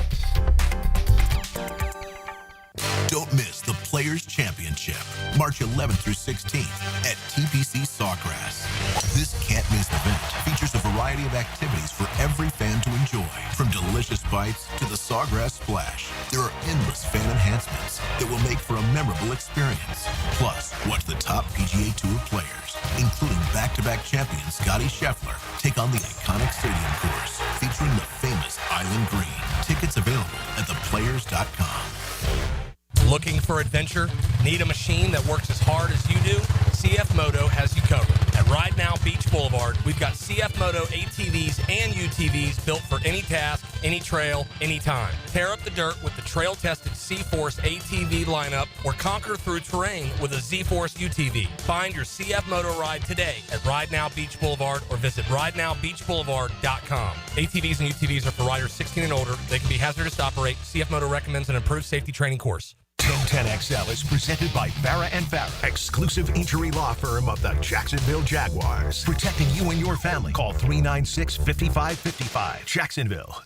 Don't miss the Players Championship, March 11th through 16th at TPC Sawgrass. This can't-miss event features a variety of activities for every fan to enjoy, from delicious bites to the Sawgrass Splash. There are endless fan enhancements that will make for a memorable experience. Plus, watch the top PGA Tour players, including back-to-back champion Scotty Scheffler, take on the iconic stadium course featuring the famous Island Green. Tickets available at theplayers.com. Looking for adventure? Need a machine that works as hard as you do? CF Moto has you covered. At Ride Now Beach Boulevard, we've got CF Moto ATVs and UTVs built for any task, any trail, anytime. Tear up the dirt with the trail-tested C-Force ATV lineup or conquer through terrain with a Z-Force UTV. Find your CF Moto ride today at Ride Now Beach Boulevard or visit ridenowbeachboulevard.com. ATVs and UTVs are for riders 16 and older. They can be hazardous to operate. CF Moto recommends an improved safety training course. 1010XL is presented by Farah & Farah, exclusive injury law firm of the Jacksonville Jaguars. Protecting you and your family. Call 396-5555. Jacksonville.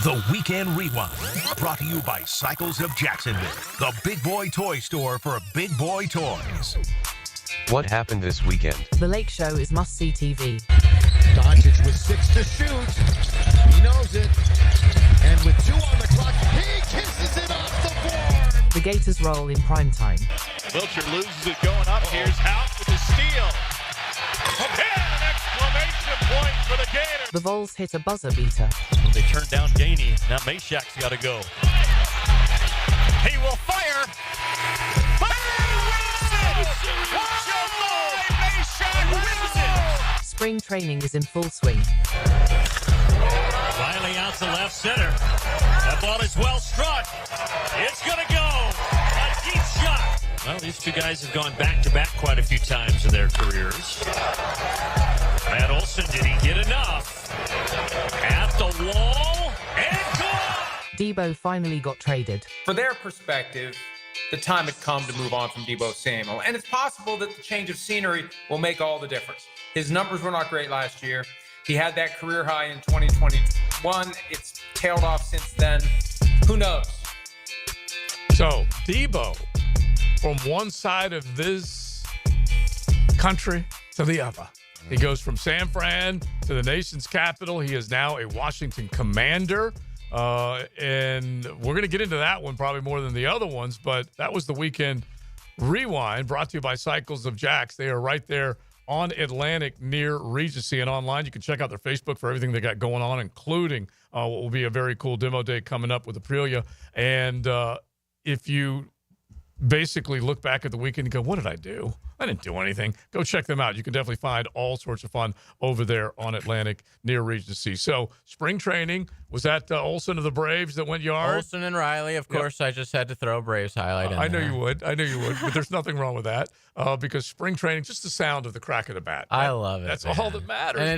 The Weekend Rewind, brought to you by Cycles of Jacksonville, the big boy toy store for big boy toys. What happened this weekend? The Lake Show is must-see TV. Doncic with 6 to shoot. He knows it. And with 2 on the clock, he kisses it off the board. The Gators roll in primetime. Wiltshire loses it going up. Here's Hout with the steal. Again, an exclamation point for the Gators. The Vols hit a buzzer beater. When they turn down Gainey, now Mashak's got to go. He will fire. Spring training is in full swing. Riley out to left center. That ball is well struck. It's going to go. A deep shot. Well, these two guys have gone back-to-back quite a few times in their careers. Matt Olson, did he get enough? At the wall, and gone! Debo finally got traded. For their perspective, the time had come to move on from Debo Samuel. And it's possible that the change of scenery will make all the difference. His numbers were not great last year. He had that career high in 2021. It's tailed off since then. Who knows? So, Debo, from one side of this country to the other. He goes from San Fran to the nation's capital. He is now a Washington Commander. And we're going to get into that one probably more than the other ones, but that was the Weekend Rewind brought to you by Cycles of Jacks. They are right there on Atlantic near Regency, and online you can check out their Facebook for everything they got going on, including what will be a very cool demo day coming up with Aprilia. And if you basically look back at the weekend and go, what did I do? I didn't do anything. Go check them out. You can definitely find all sorts of fun over there on Atlantic near Regency. So spring training, was that Olsen of the Braves that went yard? Olsen and Riley, of course. I just had to throw a Braves highlight in I know there. you would. But there's nothing wrong with that because spring training, just the sound of the crack of the bat. I love it. That's man. all that matters. And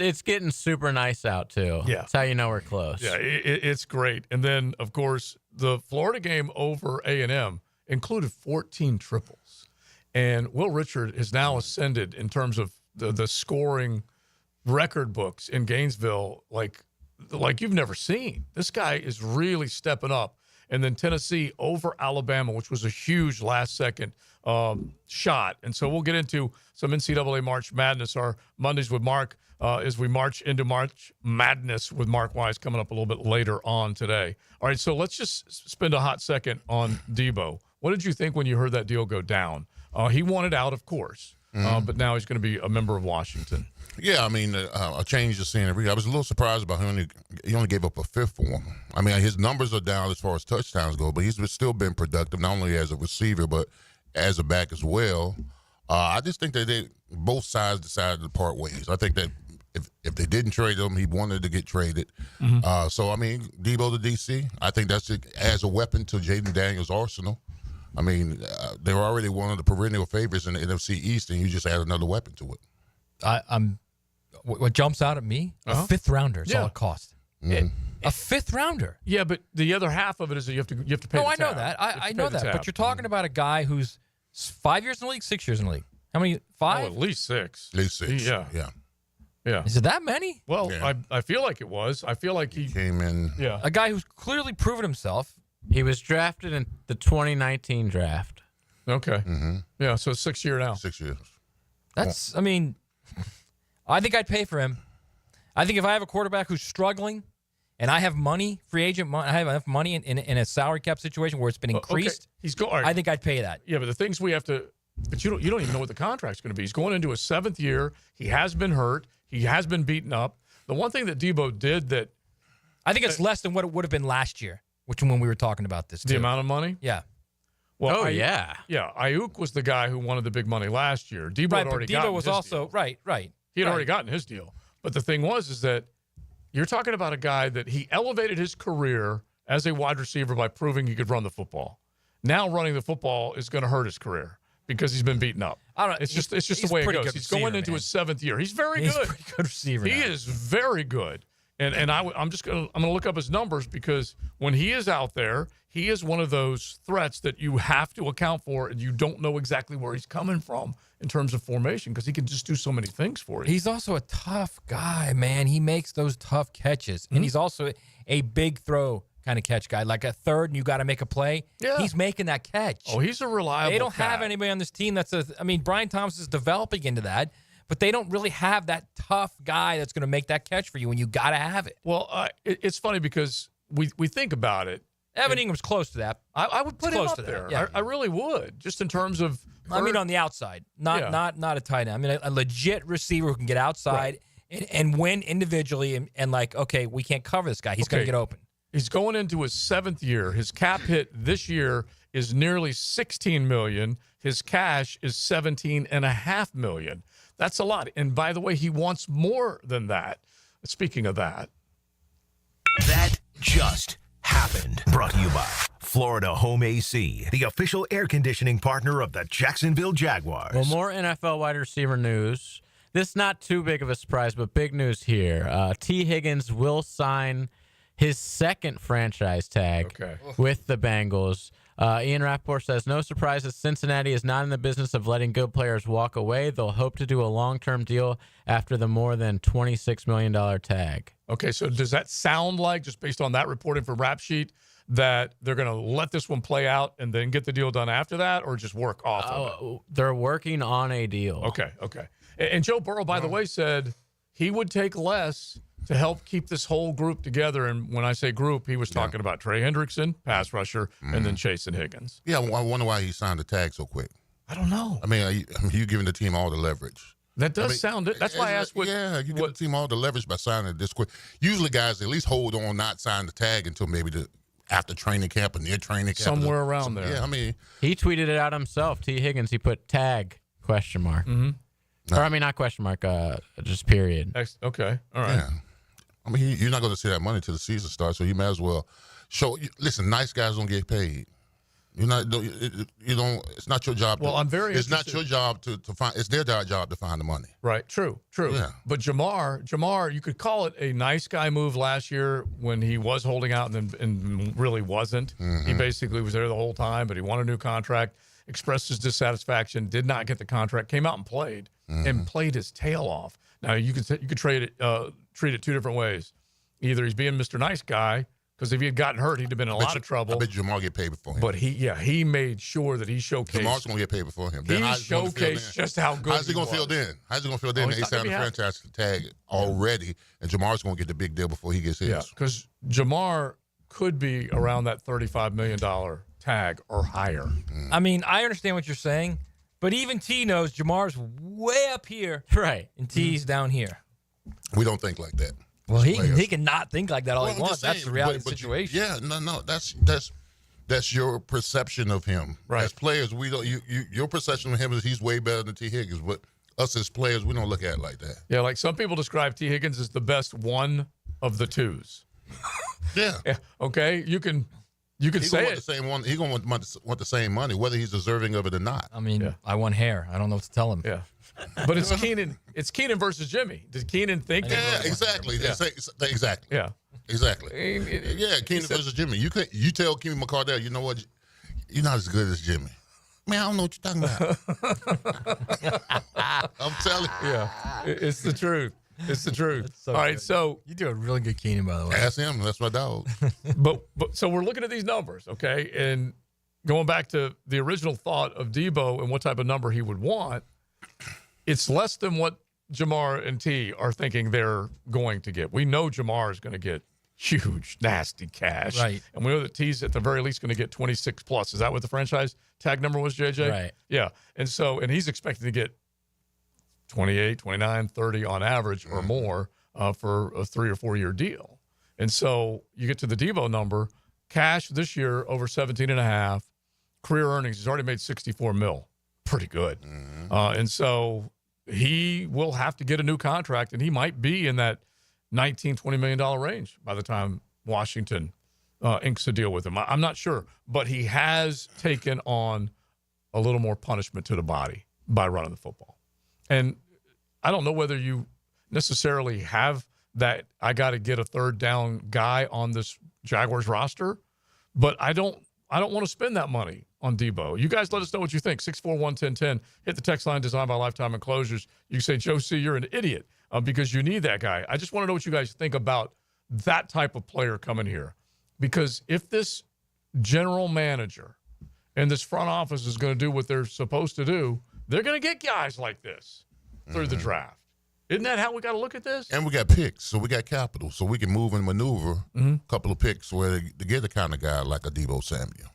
it's getting super nice out, too. Yeah. That's how you know we're close. Yeah, it's great. And then, of course, the Florida game over A&M included 14 triples. And Will Richard has now ascended in terms of the scoring record books in Gainesville like you've never seen. This guy is really stepping up. And then Tennessee over Alabama, which was a huge last-second shot. And so we'll get into some NCAA March Madness, our Mondays with Mark, as we march into March Madness with Mark Wise coming up a little bit later on today. All right, so let's just spend a hot second on Debo. What did you think when you heard that deal go down? He wanted out, of course, but now he's going to be a member of Washington. Yeah, I mean, a change of scenery. I was a little surprised about him. He only gave up a fifth for him. I mean, his numbers are down as far as touchdowns go, but he's still been productive, not only as a receiver, but as a back as well. I just think that both sides decided to part ways. I think that if they didn't trade him, he wanted to get traded. Mm-hmm. So, I mean, Debo to D.C., I think that's as a weapon to Jaden Daniels' arsenal. I mean, they were already one of the perennial favorites in the NFC East, and you just add another weapon to it. What jumps out at me, a fifth rounder is all it costs. Mm-hmm. A fifth rounder. Yeah, but the other half of it is that you have to pay the tab. I know that. I know that. But you're talking about a guy who's 5 years in the league, 6 years in the league. How many? 5? Oh, at least 6. At least 6. Yeah. Is it that many? Well, yeah. I feel like it was. I feel like he came in. Yeah. A guy who's clearly proven himself. He was drafted in the 2019 draft. Okay. Mm-hmm. Yeah, so 6 year now. 6 years. That's, I mean, I think I'd pay for him. I think if I have a quarterback who's struggling and I have money, free agent money, I have enough money in a salary cap situation where it's been increased, I think I'd pay that. Yeah, but the things we have to, but you don't even know what the contract's going to be. He's going into his 7th year. He has been hurt. He has been beaten up. The one thing that Debo did that, I think it's less than what it would have been last year, when we were talking about this. The amount of money? Yeah. Well, yeah. Yeah, Ayuk was the guy who wanted the big money last year. Debo had already gotten his deal. Right. He had already gotten his deal. But the thing is that you're talking about a guy that he elevated his career as a wide receiver by proving he could run the football. Now running the football is going to hurt his career because he's been beaten up. I don't know. It's just the way it goes. He's going into his 7th year. He's very good. He's a pretty good receiver. He is very good. And I'm going to look up his numbers because when he is out there, he is one of those threats that you have to account for, and you don't know exactly where he's coming from in terms of formation because he can just do so many things for you. He's also a tough guy, man. He makes those tough catches, and he's also a big throw kind of catch guy. Like a third, and you got to make a play. Yeah. He's making that catch. Oh, he's a reliable They don't cat. have anybody on this team Brian Thomas is developing into that, but they don't really have that tough guy that's going to make that catch for you, and you got to have it. Well, it's funny because we think about it. Evan Ingram's close to that. I would put him up to there. that. Yeah. I really would, just in terms of. I mean, on the outside, not a tight end. I mean, a legit receiver who can get outside and win individually, and like, okay, we can't cover this guy. He's going to get open. He's going into his 7th year. His cap hit this year is nearly $16 million. His cash is $17.5 million. That's a lot. And by the way, he wants more than that. Speaking of that, that just happened. Brought to you by Florida Home AC, the official air conditioning partner of the Jacksonville Jaguars. Well, more NFL wide receiver news. This not too big of a surprise, but big news here. T. Higgins will sign his 2nd franchise tag with the Bengals. Ian Rappaport says, no surprises, Cincinnati is not in the business of letting good players walk away. They'll hope to do a long-term deal after the more than $26 million tag. Okay, so does that sound like, just based on that reporting from Rap Sheet, that they're going to let this one play out and then get the deal done after that, or just work off of it? They're working on a deal. Okay. And Joe Burrow, by the way, said he would take less to help keep this whole group together. And when I say group, he was talking about Trey Hendrickson, pass rusher, and then Chase and Higgins. Yeah, I wonder why he signed the tag so quick. I don't know. I mean, you giving the team all the leverage. That does sound it. That's why I asked you give the team all the leverage by signing it this quick. Usually guys at least hold on, not sign the tag until maybe after training camp or near training camp. Somewhere around there. Yeah, I mean. He tweeted it out himself, T. Higgins. He put tag, ? Mm-hmm. Or, I mean, not question mark, just period. Okay, all right. Yeah. I mean, you're not going to see that money till the season starts, so you might as well show. Listen, nice guys don't get paid. You're not. You don't. It's not your job. Well, I'm very. It's not your job to find. It's their job to find the money. Right. True. Yeah. But Jamar, you could call it a nice guy move last year when he was holding out and really wasn't. Mm-hmm. He basically was there the whole time, but he won a new contract. Expressed his dissatisfaction. Did not get the contract. Came out and played and played his tail off. Now you could treat it two different ways. Either he's being Mr. Nice Guy, because if he had gotten hurt, he'd have been in a lot of trouble. I bet Jamar get paid before him. But he made sure that he showcased. Jamar's going to get paid before him. He showcased just how good. How's he going to feel then? How's he going to feel then? They signed the franchise tag already, and Jamar's going to get the big deal before he gets his. Yeah, because Jamar could be around that $35 million tag or higher. I mean, I understand what you're saying, but even T knows Jamar's way up here, right, and T's down here. We don't think like that. Well, he can not think like that all he wants. That's the reality of the situation. No. That's your perception of him. Right. As players, we don't. Your perception of him is he's way better than T. Higgins, but us as players, we don't look at it like that. Yeah, like some people describe T. Higgins as the best one of the twos. Yeah. Okay, you can say it. The same one. He's going to want the same money, whether he's deserving of it or not. I mean, I want hair. I don't know what to tell him. Yeah. But it's Keenan. It's Keenan versus Jimmy. Did Keenan think? Yeah, exactly. Yeah. Exactly. Yeah. Exactly. Yeah, Keenan versus Jimmy. You tell Keenan McCardell, you know what? You're not as good as Jimmy. Man, I don't know what you're talking about. I'm telling you. Yeah. It's the truth. It's the truth. So all right, good. so you do a really good Keenan, by the way. Ask him. That's my dog. but so we're looking at these numbers, okay? And going back to the original thought of Debo and what type of number he would want, it's less than what Jamar and T are thinking they're going to get. We know Jamar is going to get huge, nasty cash. Right. And we know that T's at the very least going to get 26 plus. Is that what the franchise tag number was, JJ? Right. Yeah. And he's expected to get 28, 29, 30 on average or more for a 3 or 4 year deal. And so you get to the Debo number, cash this year over 17.5, career earnings, he's already made 64 mil. Pretty good. And so he will have to get a new contract, and he might be in that $19, $20 million range by the time Washington inks a deal with him. I'm not sure, but he has taken on a little more punishment to the body by running the football. And I don't know whether you necessarily have that I got to get a third down guy on this Jaguars roster, but I don't want to spend that money on Debo. You guys let us know what you think. 641-1010. Hit the text line designed by Lifetime Enclosures. You can say, Joe C., you're an idiot because you need that guy. I just want to know what you guys think about that type of player coming here. Because if this general manager and this front office is going to do what they're supposed to do, they're going to get guys like this through the draft. Isn't that how we got to look at this? And we got picks, so we got capital, so we can move and maneuver a couple of picks where to get the kind of guy like a Debo Samuel.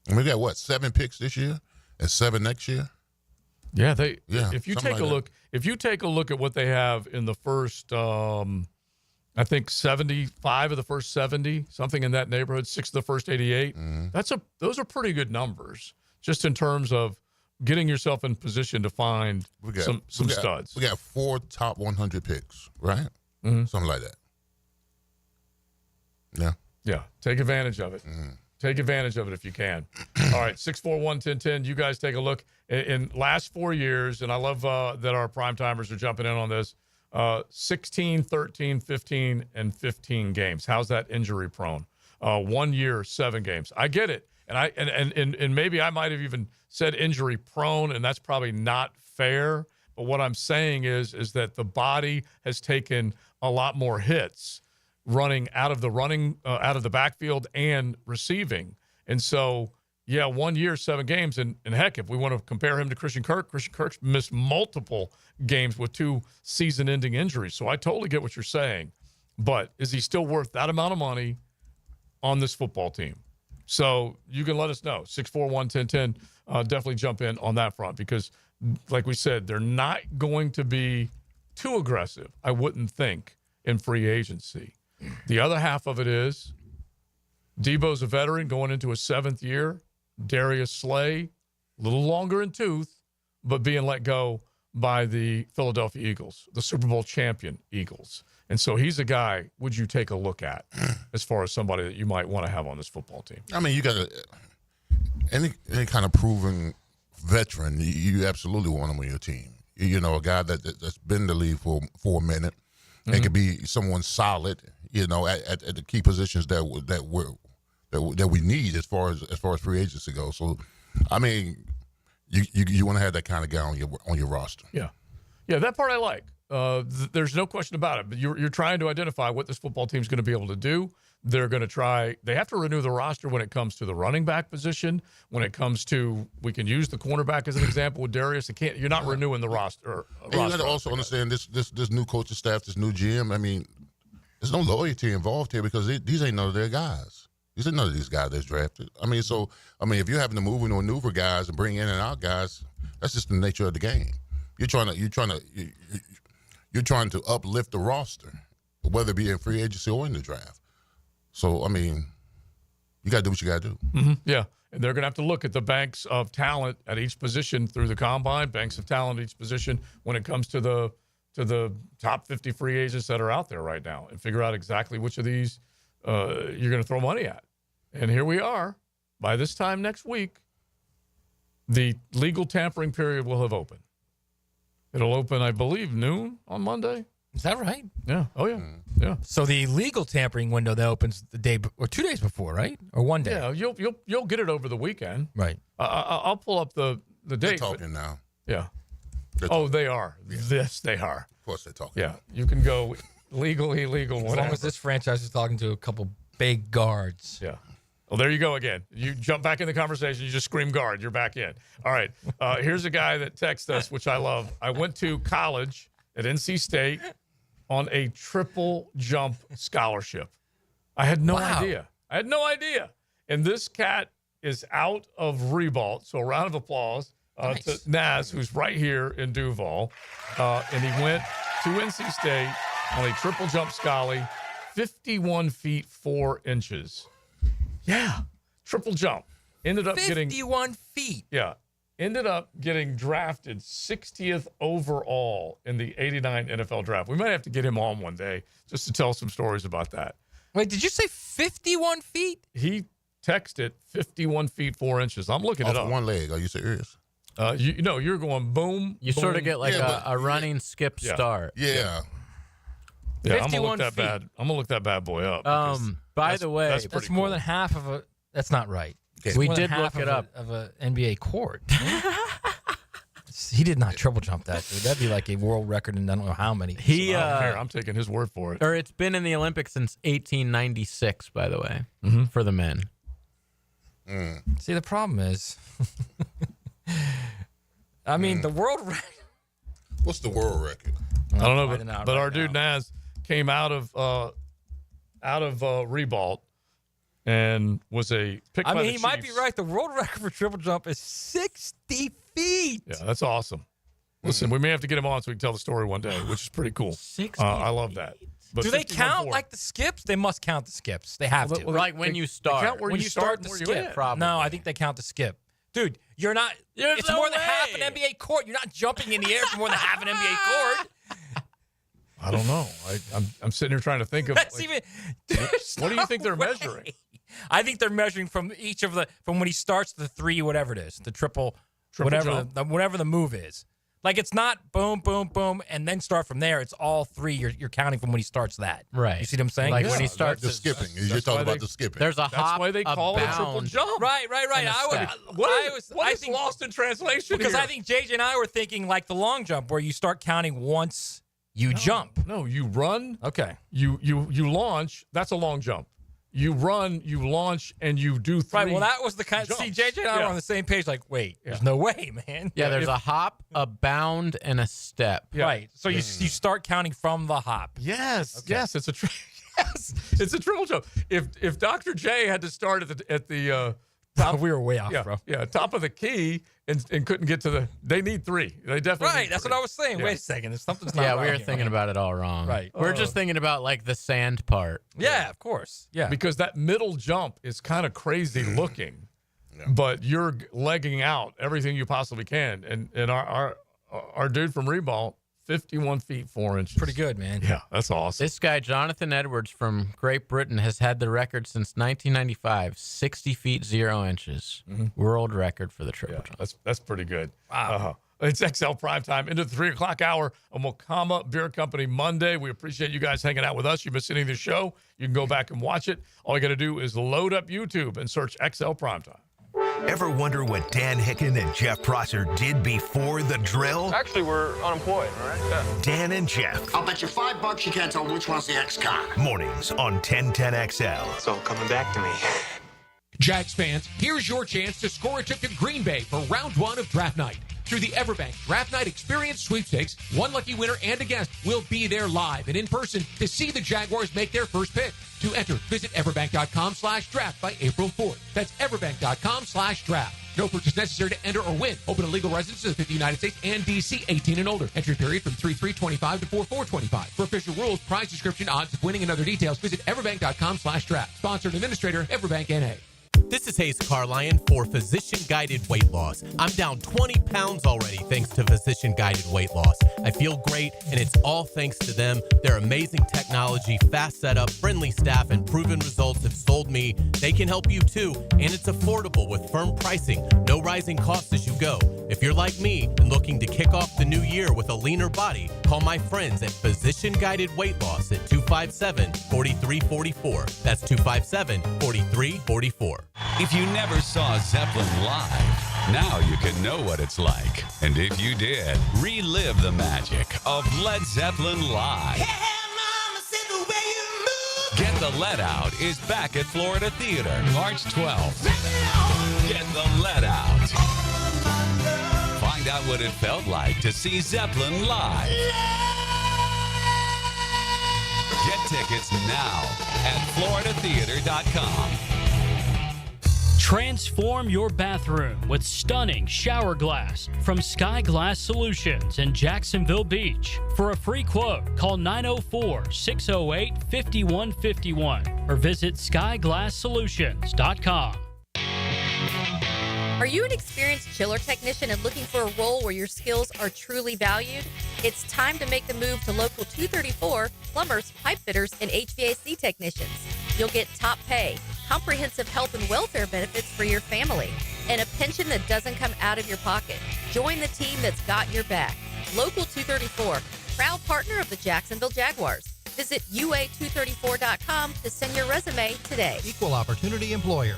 And we got 7 picks this year and 7 next year. Yeah, if you take a look at what they have in the first, I think 75 of the first 70, something in that neighborhood, 6 of the first 88. Those are pretty good numbers, just in terms of getting yourself in position to find some studs. We got 4 top 100 picks, right? Something like that. Yeah. Yeah. Take advantage of it. Take advantage of it if you can. All right, 641-1010. You guys take a look. In last 4 years, and I love that our prime-timers are jumping in on this, 16, 13, 15, and 15 games. How's that injury prone? 1 year, 7 games. I get it. And maybe I might have even said injury prone, and that's probably not fair. But what I'm saying is that the body has taken a lot more hits running out of the backfield and receiving. And so, 1 year, 7 games. And heck, if we want to compare him to Christian Kirk's missed multiple games with 2 season-ending injuries. So I totally get what you're saying. But is he still worth that amount of money on this football team? So you can let us know. 641-1010. Definitely jump in on that front because, like we said, they're not going to be too aggressive, I wouldn't think, in free agency. The other half of it is Debo's a veteran going into his 7th year. Darius Slay, a little longer in tooth, but being let go by the Philadelphia Eagles, the Super Bowl champion Eagles. And so he's a guy, would you take a look at as far as somebody that you might want to have on this football team? I mean, you got any kind of proven veteran, you absolutely want him on your team. You know, a guy that's been in the league for a minute. It could be someone solid, at the key positions that we need as far as free agency goes. So, I mean, you want to have that kind of guy on your roster. Yeah, that part I like. There's no question about it. But you're trying to identify what this football team is going to be able to do. They're going to try. They have to renew the roster when it comes to the running back position. When it comes to, we can use the cornerback as an example with Darius. You're not renewing the roster. And you got to also understand this new coaching staff, this new GM. I mean, there's no loyalty involved here because these ain't none of their guys. These ain't none of these guys that's drafted. I mean, if you're having to move and maneuver guys and bring in and out guys, that's just the nature of the game. You're trying to uplift the roster, whether it be in free agency or in the draft. So, I mean, you got to do what you got to do. Mm-hmm. Yeah, and they're going to have to look at the banks of talent at each position through the combine, banks of talent at each position when it comes to the top 50 free agents that are out there right now and figure out exactly which of these you're going to throw money at. And here we are. By this time next week, the legal tampering period will have opened. It'll open, I believe, noon on Monday. Is that right? Yeah. Oh, yeah. Yeah. So the legal tampering window that opens the day or 2 days before, right? Or 1 day? Yeah, you'll get it over the weekend. Right. I'll pull up the date. They're talking now. Yeah. They are. Yeah. This they are. Of course they're talking. Yeah. You can go legal, illegal, as whatever. long as this franchise is talking to a couple big guards. Yeah. Well, there you go again. You jump back in the conversation. You just scream guard. You're back in. All right. Here's a guy that texted us, which I love. I went to college at NC State on a triple jump scholarship. I had no idea. And this cat is out of Ribault. So a round of applause to Naz, who's right here in Duval. And he went to NC State on a triple jump scally, 51 feet 4 inches. Yeah, triple jump. Ended up 51 feet. Yeah. Ended up getting drafted 60th overall in the 89 NFL draft. We might have to get him on one day just to tell some stories about that. Wait, did you say 51 feet? He texted 51 feet 4 inches. I'm looking it up. One leg. Are you serious? You're going boom. You boom. sort of get like a running skip start. Yeah. Yeah, I'm gonna look that bad boy up. By the way, that's more than half of a. That's not right. We did look it up of an NBA court. He did not triple jump that, dude. That'd be like a world record, and I don't know how many. I'm taking his word for it. Or it's been in the Olympics since 1896, by the way, for the men. See, the problem is, I mean, the world record. What's the world record? I don't know, but our dude Naz came out of Ribault and was picked by the he Chiefs. might be right. The world record for triple jump is 60 feet. Yeah, that's awesome. Listen, we may have to get him on so we can tell the story one day, which is pretty cool. 60 I love that. But do they count like the skips? They must count the skips. They have to. Like when you start. Count where when you start the and where skip. you end. Probably. No, I think they count the skip. Dude, you're not. There's it's no more than way. half an NBA court. You're not jumping in the air for more than half an NBA court. I don't know. I'm sitting here trying to think of. That's like, even. What do you think they're measuring? I think they're measuring from from when he starts the three, whatever it is, the triple whatever whatever the move is. Like it's not boom, boom, boom, and then start from there. It's all three. You're counting from when he starts that. Right. You see what I'm saying? Like when he starts the skipping. You're talking about the skipping. There's a That's hop, why they call it a triple bound, jump. Right. What is lost in translation because here? I think JJ and I were thinking like the long jump where you start counting once you jump. No, you run. Okay. You launch. That's a long jump. You run, you launch, and you do three. Right. Well, that was the kind. jumps. See, JJ and I were on the same page. Like, wait, there's no way, man. Yeah, there's a hop, a bound, and a step. Yeah. Right. So you start counting from the hop. Yes. Okay. Yes. It's a it's a triple jump. If Dr. J had to start at the top, we were way off, bro. Yeah, top of the key and couldn't get to the. They need three. They definitely. Right. Need That's three. what I was saying. Yeah. Wait a second. Something's not. Yeah, right we were here, thinking man. about it all wrong. Right. We're just thinking about like the sand part. Yeah, of course. Yeah. Because that middle jump is kind of crazy looking, but you're legging out everything you possibly can. And our dude from Ribault, 51 feet 4 inches. Pretty good, man. Yeah, that's awesome. This guy, Jonathan Edwards from Great Britain, has had the record since 1995, 60 feet 0 inches. World record for the triple jump. That's pretty good. Wow. It's XL Primetime into the 3 o'clock hour on Mokama Beer Company Monday. We appreciate you guys hanging out with us. You've been sitting the show. You can go back and watch it. All you got to do is load up YouTube and search XL Primetime. Ever wonder what Dan Hicken and Jeff Prosser did before the drill? Actually, we're unemployed, all right? Yeah. Dan and Jeff. I'll bet you $5 you can't tell which one's the ex-con. Mornings on 1010 XL. It's all coming back to me. Jags fans, here's your chance to score a trip to Green Bay for round 1 of draft night. Through the Everbank Draft Night Experience Sweepstakes, one lucky winner and a guest will be there live and in person to see the Jaguars make their first pick. To enter, visit everbank.com/draft by April 4th. That's everbank.com/draft. No purchase necessary to enter or win. Open to legal residents of the 50 United States and D.C. 18 and older. Entry period from 3/3/25 to 4/4/25. For official rules, prize description, odds of winning, and other details, visit everbank.com/draft. Sponsored administrator, Everbank N.A. This is Hayes Carline for Physician Guided Weight Loss. I'm down 20 pounds already thanks to Physician Guided Weight Loss. I feel great, and it's all thanks to them. Their amazing technology, fast setup, friendly staff, and proven results have sold me. They can help you too, and it's affordable with firm pricing. No rising costs as you go. If you're like me and looking to kick off the new year with a leaner body, call my friends at Physician Guided Weight Loss at 257-4344. That's 257-4344. If you never saw Zeppelin live, now you can know what it's like. And if you did, relive the magic of Led Zeppelin live. Get the The Let Out is back at Florida Theater, March 12th. Get The Let Out. Find out what it felt like to see Zeppelin live. Get tickets now at floridatheater.com. Transform your bathroom with stunning shower glass from Sky Glass Solutions in Jacksonville Beach. For a free quote, call 904-608-5151 or visit skyglasssolutions.com. Are you an experienced chiller technician and looking for a role where your skills are truly valued? It's time to make the move to Local 234, plumbers, pipe fitters, and HVAC technicians. You'll get top pay, comprehensive health and welfare benefits for your family, and a pension that doesn't come out of your pocket. Join the team that's got your back. Local 234, proud partner of the Jacksonville Jaguars. Visit UA234.com to send your resume today. Equal opportunity employer.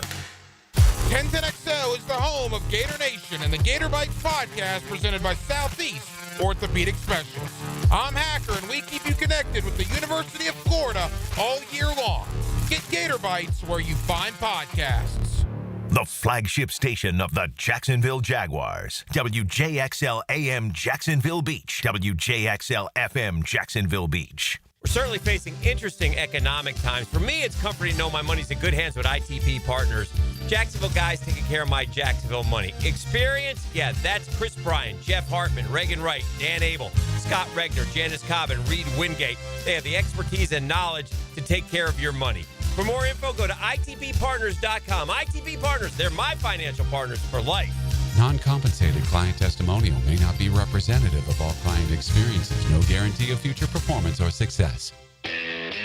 1010XL is the home of Gator Nation and the Gator Bites podcast presented by Southeast Orthopedic Specialists. I'm Hacker, and we keep you connected with the University of Florida all year long. Get Gator Bites where you find podcasts. The flagship station of the Jacksonville Jaguars. WJXL AM Jacksonville Beach. WJXL FM Jacksonville Beach. We're certainly facing interesting economic times. For me, it's comforting to know my money's in good hands with ITP Partners. Jacksonville guys taking care of my Jacksonville money. Experience? Yeah, that's Chris Bryan, Jeff Hartman, Reagan Wright, Dan Abel, Scott Regner, Janice Cobb, and Reed Wingate. They have the expertise and knowledge to take care of your money. For more info, go to itppartners.com. ITP Partners, they're my financial partners for life. Non-compensated client testimonial may not be representative of all client experiences. No guarantee of future performance or success.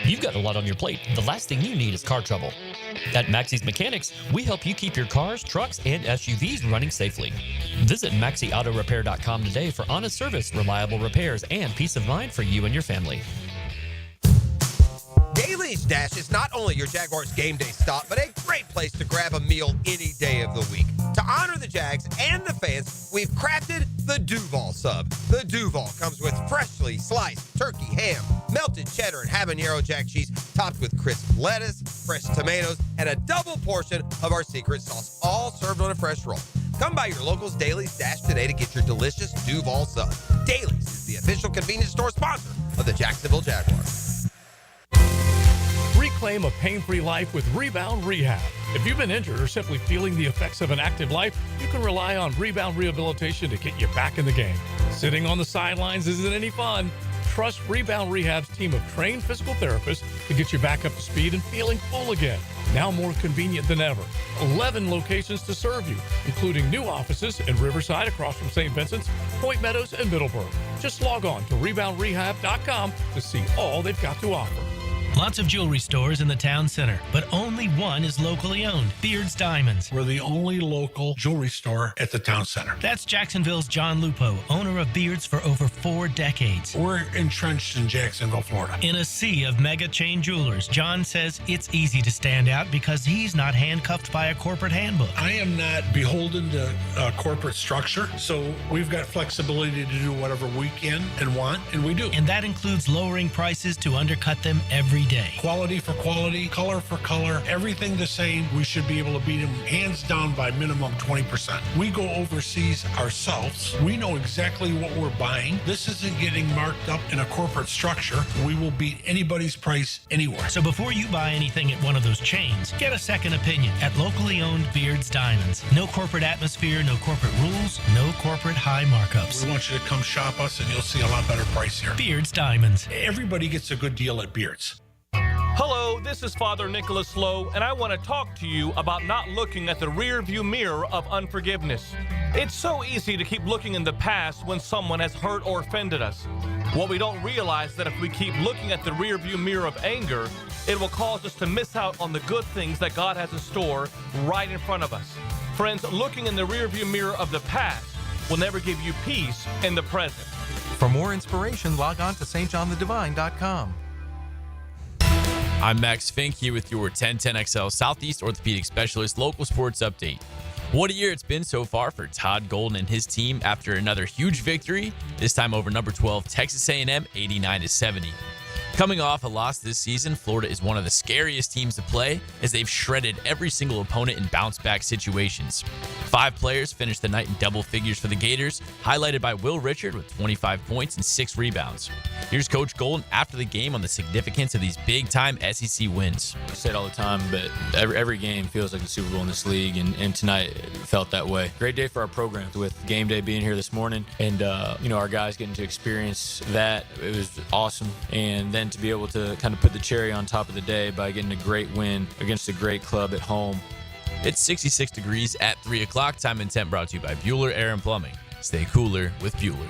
You've got a lot on your plate. The last thing you need is car trouble. At Maxie's Mechanics, we help you keep your cars, trucks, and SUVs running safely. Visit MaxieAutoRepair.com today for honest service, reliable repairs, and peace of mind for you and your family. Daly's Dash is not only your Jaguars game day stop, but a great place to grab a meal any day of the week. To honor the Jags and the fans, we've crafted the Duval Sub. The Duval comes with freshly sliced turkey, ham, melted cheddar, and habanero jack cheese, topped with crisp lettuce, fresh tomatoes, and a double portion of our secret sauce, all served on a fresh roll. Come by your local's Daly's Dash today to get your delicious Duval Sub. Daly's is the official convenience store sponsor of the Jacksonville Jaguars. Reclaim a pain-free life with Rebound Rehab. If you've been injured or simply feeling the effects of an active life, you can rely on Rebound Rehabilitation to get you back in the game. Sitting on the sidelines isn't any fun. Trust Rebound Rehab's team of trained physical therapists to get you back up to speed and feeling full again. Now more convenient than ever. 11 locations to serve you, including new offices in Riverside across from St. Vincent's, Point Meadows, and Middleburg. Just log on to reboundrehab.com to see all they've got to offer. Lots of jewelry stores in the town center, but only one is locally owned, Beard's Diamonds. We're the only local jewelry store at the town center. That's Jacksonville's John Lupo, owner of Beard's for over 4 decades. We're entrenched in Jacksonville, Florida. In a sea of mega chain jewelers, John says it's easy to stand out because he's not handcuffed by a corporate handbook. I am not beholden to a corporate structure, so we've got flexibility to do whatever we can and want, and we do. And that includes lowering prices to undercut them every day. Quality for quality, color for color, everything the same. We should be able to beat them hands down by minimum 20%. We go overseas ourselves. We know exactly what we're buying. This isn't getting marked up in a corporate structure. We will beat anybody's price anywhere. So before you buy anything at one of those chains, get a second opinion at locally owned Beard's Diamonds. No corporate atmosphere, no corporate rules, no corporate high markups. We want you to come shop us and you'll see a lot better price here. Beard's Diamonds. Everybody gets a good deal at Beard's. Hello, this is Father Nicholas Lowe, and I want to talk to you about not looking at the rear-view mirror of unforgiveness. It's so easy to keep looking in the past when someone has hurt or offended us. What we don't realize is that if we keep looking at the rear-view mirror of anger, it will cause us to miss out on the good things that God has in store right in front of us. Friends, looking in the rear-view mirror of the past will never give you peace in the present. For more inspiration, log on to stjohnthedivine.com. I'm Max Fink here with your 1010XL Southeast Orthopedic Specialist local sports update. What a year it's been so far for Todd Golden and his team after another huge victory, this time over number 12 Texas A&M 89-70. Coming off a loss this season, Florida is one of the scariest teams to play as they've shredded every single opponent in bounce-back situations. 5 players finished the night in double figures for the Gators, highlighted by Will Richard with 25 points and 6 rebounds. Here's Coach Golden after the game on the significance of these big-time SEC wins. I say it all the time, but every game feels like the Super Bowl in this league, and tonight it felt that way. Great day for our program with game day being here this morning, and our guys getting to experience that. It was awesome, and then to be able to kind of put the cherry on top of the day by getting a great win against a great club at home. It's 66 degrees at 3 o'clock. Time and Temp brought to you by Bueller Air and Plumbing. Stay cooler with Bueller.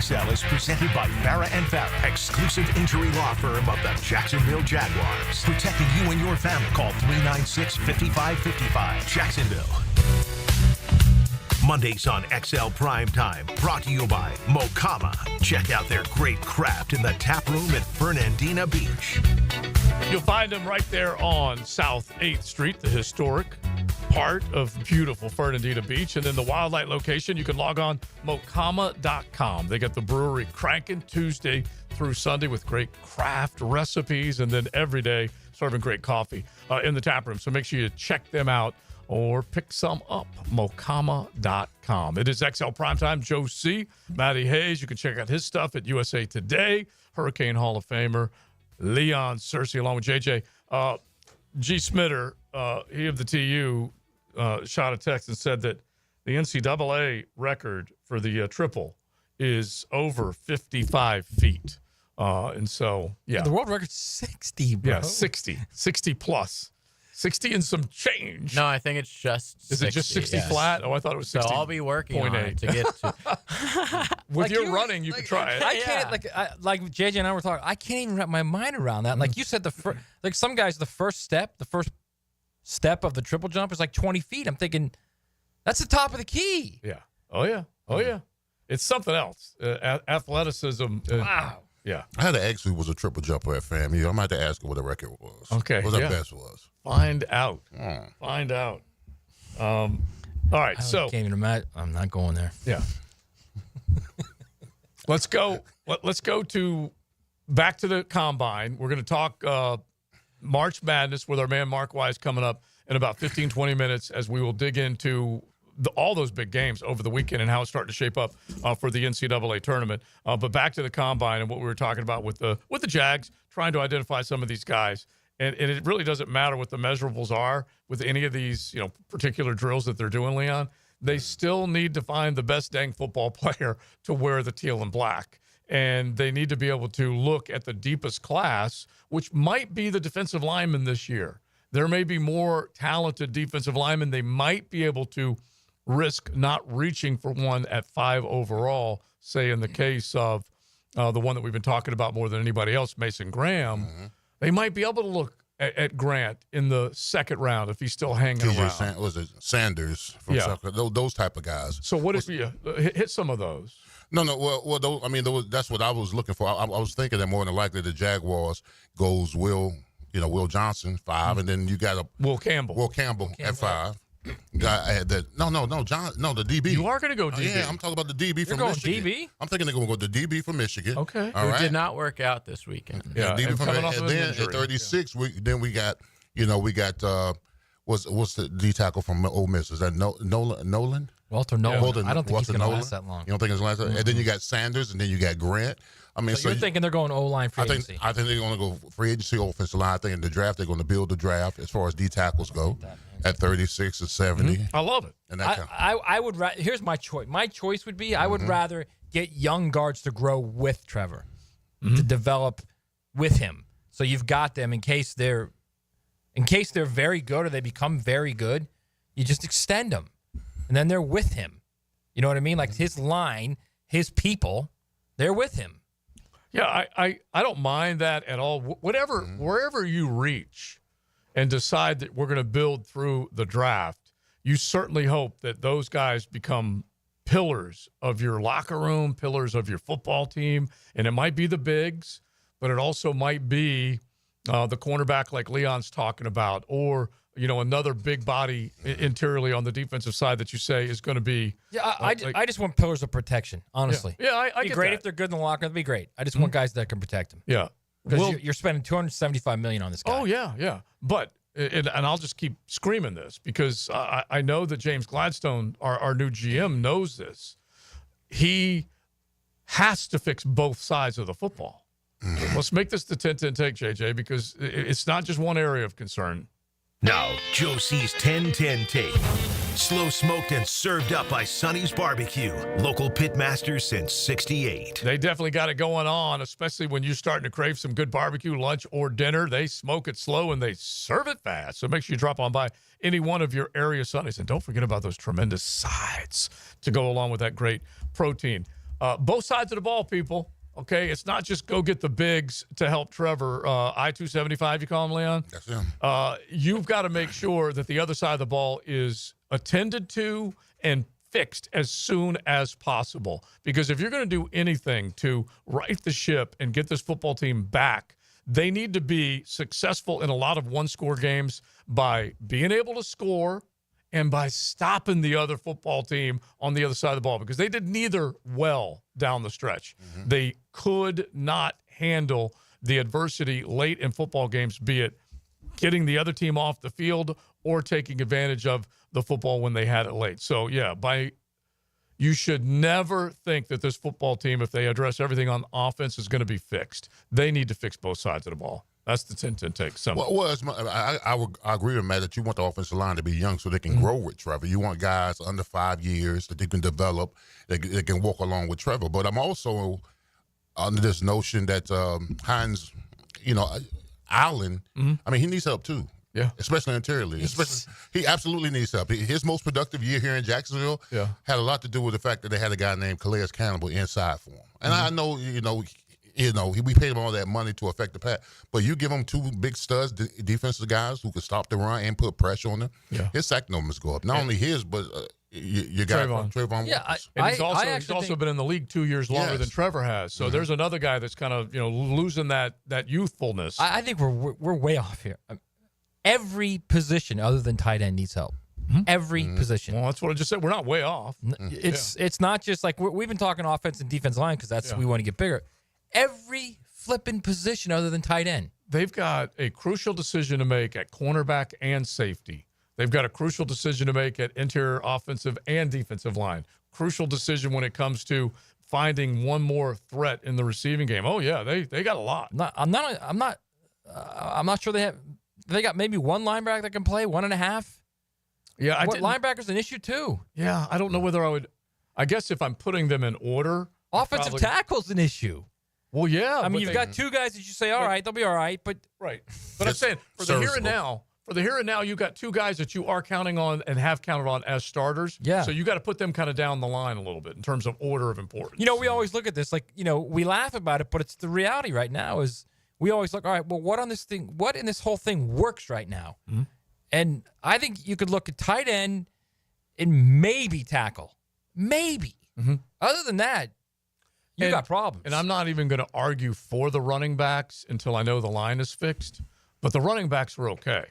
XL is presented by Farah and Farah, exclusive injury law firm of the Jacksonville Jaguars. Protecting you and your family. Call 396-5555. Jacksonville. Mondays on XL Primetime, brought to you by Mokama. Check out their great craft in the tap room at Fernandina Beach. You'll find them right there on South 8th Street, the historic part of beautiful Fernandina Beach. And then the Wildlight location, you can log on mokama.com. They got the brewery cranking Tuesday through Sunday with great craft recipes, and then every day serving great coffee in the tap room. So make sure you check them out or pick some up, mokama.com. It is XL Primetime. Joe C., Matty Hayes. You can check out his stuff at USA Today. Hurricane Hall of Famer Leon Searcy, along with JJ. G. Smitter, he of the TU, shot a text and said that the NCAA record for the triple is over 55 feet. And so, yeah. The world record's 60, bro. Yeah, 60 plus. 60 and some change. No, I think it's just 60. Is it just 60 flat? Oh, I thought it was 60. So I'll be working on it to get to. With your running, you could try it. I can't, like JJ and I were talking, I can't even wrap my mind around that. Like you said, like some guys, the first step of the triple jump is like 20 feet. I'm thinking, that's the top of the key. Yeah. Oh, yeah. Oh, yeah. It's something else. Athleticism. Wow. Yeah. I had an ex who was a triple jumper at FAMU. I'm going to have to ask her what the record was. Okay. What her best was. Find out. Find out. All right. So can't even imagine. I'm not going there. Yeah. Let's go. Let's go to back to the combine. We're going to talk March Madness with our man Mark Wise coming up in about 15, 20 minutes as we will dig into all those big games over the weekend and how it's starting to shape up for the NCAA tournament. But back to the combine and what we were talking about with the Jags, trying to identify some of these guys. And it really doesn't matter what the measurables are with any of these, particular drills that they're doing, Leon. They still need to find the best dang football player to wear the teal and black. And they need to be able to look at the deepest class, which might be the defensive linemen this year. There may be more talented defensive linemen. They might be able to risk not reaching for one at 5 overall, say in the case of the one that we've been talking about more than anybody else, Mason Graham. Mm-hmm. They might be able to look at Grant in the second round if he's still hanging around. Was it Sanders from South Carolina? Those type of guys. So what if you hit some of those? No. Well, that's what I was looking for. I was thinking that more than likely the Jaguars goes Will Johnson 5, and then you got Will Campbell at 5. Guy the DB. You are going to go DB. Yeah, I'm talking about the DB from Michigan. DB? I'm thinking they're going to go the DB from Michigan. Okay. All right. Did not work out this weekend. Yeah, DB from and then at 36, then we got what's the D tackle from Ole Miss? Is that Nolan? Walter Nolan. I don't think he's going to last that long. You don't think it's going to last? And then you got Sanders, and then you got Grant. I mean, so you're thinking they're going O-line free agency? I think they're going to go free agency, offensive line. I think in the draft they're going to build the draft as far as D tackles go at 36 or 70. Mm-hmm. I love it. And I would. Here's my choice. My choice would be I would rather get young guards to grow with Trevor, to develop with him. So you've got them in case they're very good or they become very good. You just extend them, and then they're with him. You know what I mean? Like his line, his people, they're with him. Yeah, I don't mind that at all. Wherever you reach and decide that we're going to build through the draft, you certainly hope that those guys become pillars of your locker room, pillars of your football team. And it might be the bigs, but it also might be the cornerback like Leon's talking about, or another big body interiorly on the defensive side that you say is going to be. Yeah, I just want pillars of protection, honestly. Yeah, I It'd be get great that. if they're good in the locker. That'd be great. I just want guys that can protect them. Yeah. Because you're spending $275 million on this guy. Oh, yeah. But, and I'll just keep screaming this because I know that James Gladstone, our new GM, knows this. He has to fix both sides of the football. Let's make this the 10-10 take, JJ, because it's not just one area of concern. Now, Joe C's 10-10 take. Slow smoked and served up by Sonny's Barbecue. Local pitmasters since 68. They definitely got it going on, especially when you're starting to crave some good barbecue, lunch, or dinner. They smoke it slow and they serve it fast. So make sure you drop on by any one of your area Sonny's. And don't forget about those tremendous sides to go along with that great protein. Both sides of the ball, people. Okay, it's not just go get the bigs to help Trevor. I-275, you call him, Leon? That's him. You've got to make sure that the other side of the ball is attended to and fixed as soon as possible. Because if you're going to do anything to right the ship and get this football team back, they need to be successful in a lot of one-score games by being able to score and by stopping the other football team on the other side of the ball, because they did neither well down the stretch. They could not handle the adversity late in football games, be it getting the other team off the field or taking advantage of the football when they had it late. So, yeah, you should never think that this football team, if they address everything on offense, is going to be fixed. They need to fix both sides of the ball. That's the 10-10 take. I agree with Matt that you want the offensive line to be young so they can grow with Trevor. You want guys under 5 years that they can develop, they can walk along with Trevor. But I'm also under this notion that Hines, Allen, I mean, he needs help too. Yeah. Especially interiorly. He absolutely needs help. His most productive year here in Jacksonville had a lot to do with the fact that they had a guy named Calais Campbell inside for him. And I know, we paid him all that money to affect the pass. But you give him two big studs, defensive guys who can stop the run and put pressure on them, his sack numbers go up. Not only his, but you got Trayvon. Yeah, he's also been in the league 2 years longer than Trevor has. So there's another guy that's kind of losing that youthfulness. I think we're way off here. Every position other than tight end needs help. Every position. Well, that's what I just said. We're not way off. It's not just like we've been talking offense and defense line because we want to get bigger. Every flipping position other than tight end. They've got a crucial decision to make at cornerback and safety. They've got a crucial decision to make at interior offensive and defensive line. Crucial decision when it comes to finding one more threat in the receiving game. Oh yeah, they got a lot. I'm not sure they have. They got maybe one linebacker that can play, 1.5. Yeah, linebacker's an issue too. Yeah, I don't know whether I would. I guess if I'm putting them in order, offensive tackle's an issue. Well, yeah. I mean, you've got two guys that you say, all right, they'll be all right, but right. But I'm saying for the here and now, you've got two guys that you are counting on and have counted on as starters. Yeah. So you got to put them kind of down the line a little bit in terms of order of importance. We always look at this like, we laugh about it, but it's the reality right now is we always look, all right, well, what in this whole thing works right now? Mm-hmm. And I think you could look at tight end and maybe tackle. Maybe. Mm-hmm. Other than that, you got problems. And I'm not even going to argue for the running backs until I know the line is fixed. But the running backs are okay.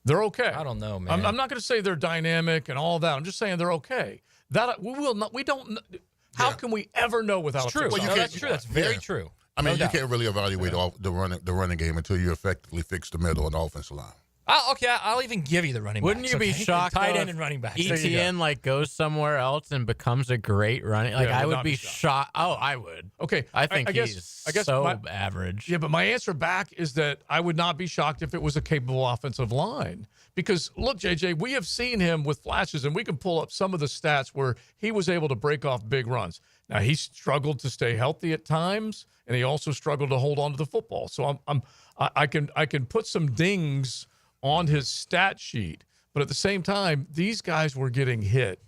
They're okay. I don't know, man. I'm not going to say they're dynamic and all that. I'm just saying they're okay. That we will not. We don't. How can we ever know without? It's true. Well, that's true. That's very true. I mean, you can't really evaluate the running game until you effectively fix the middle of the offensive line. I'll even give you the running Wouldn't backs. you be shocked tight though, end and running back? ETN goes somewhere else and becomes a great running. I would be shocked. Oh, I would. Okay, I think I guess so average. Yeah, but my answer back is that I would not be shocked if it was a capable offensive line. Because look, JJ, we have seen him with flashes, and we can pull up some of the stats where he was able to break off big runs. Now he struggled to stay healthy at times, and he also struggled to hold on to the football. So I can put some dings on his stat sheet, but at the same time, these guys were getting hit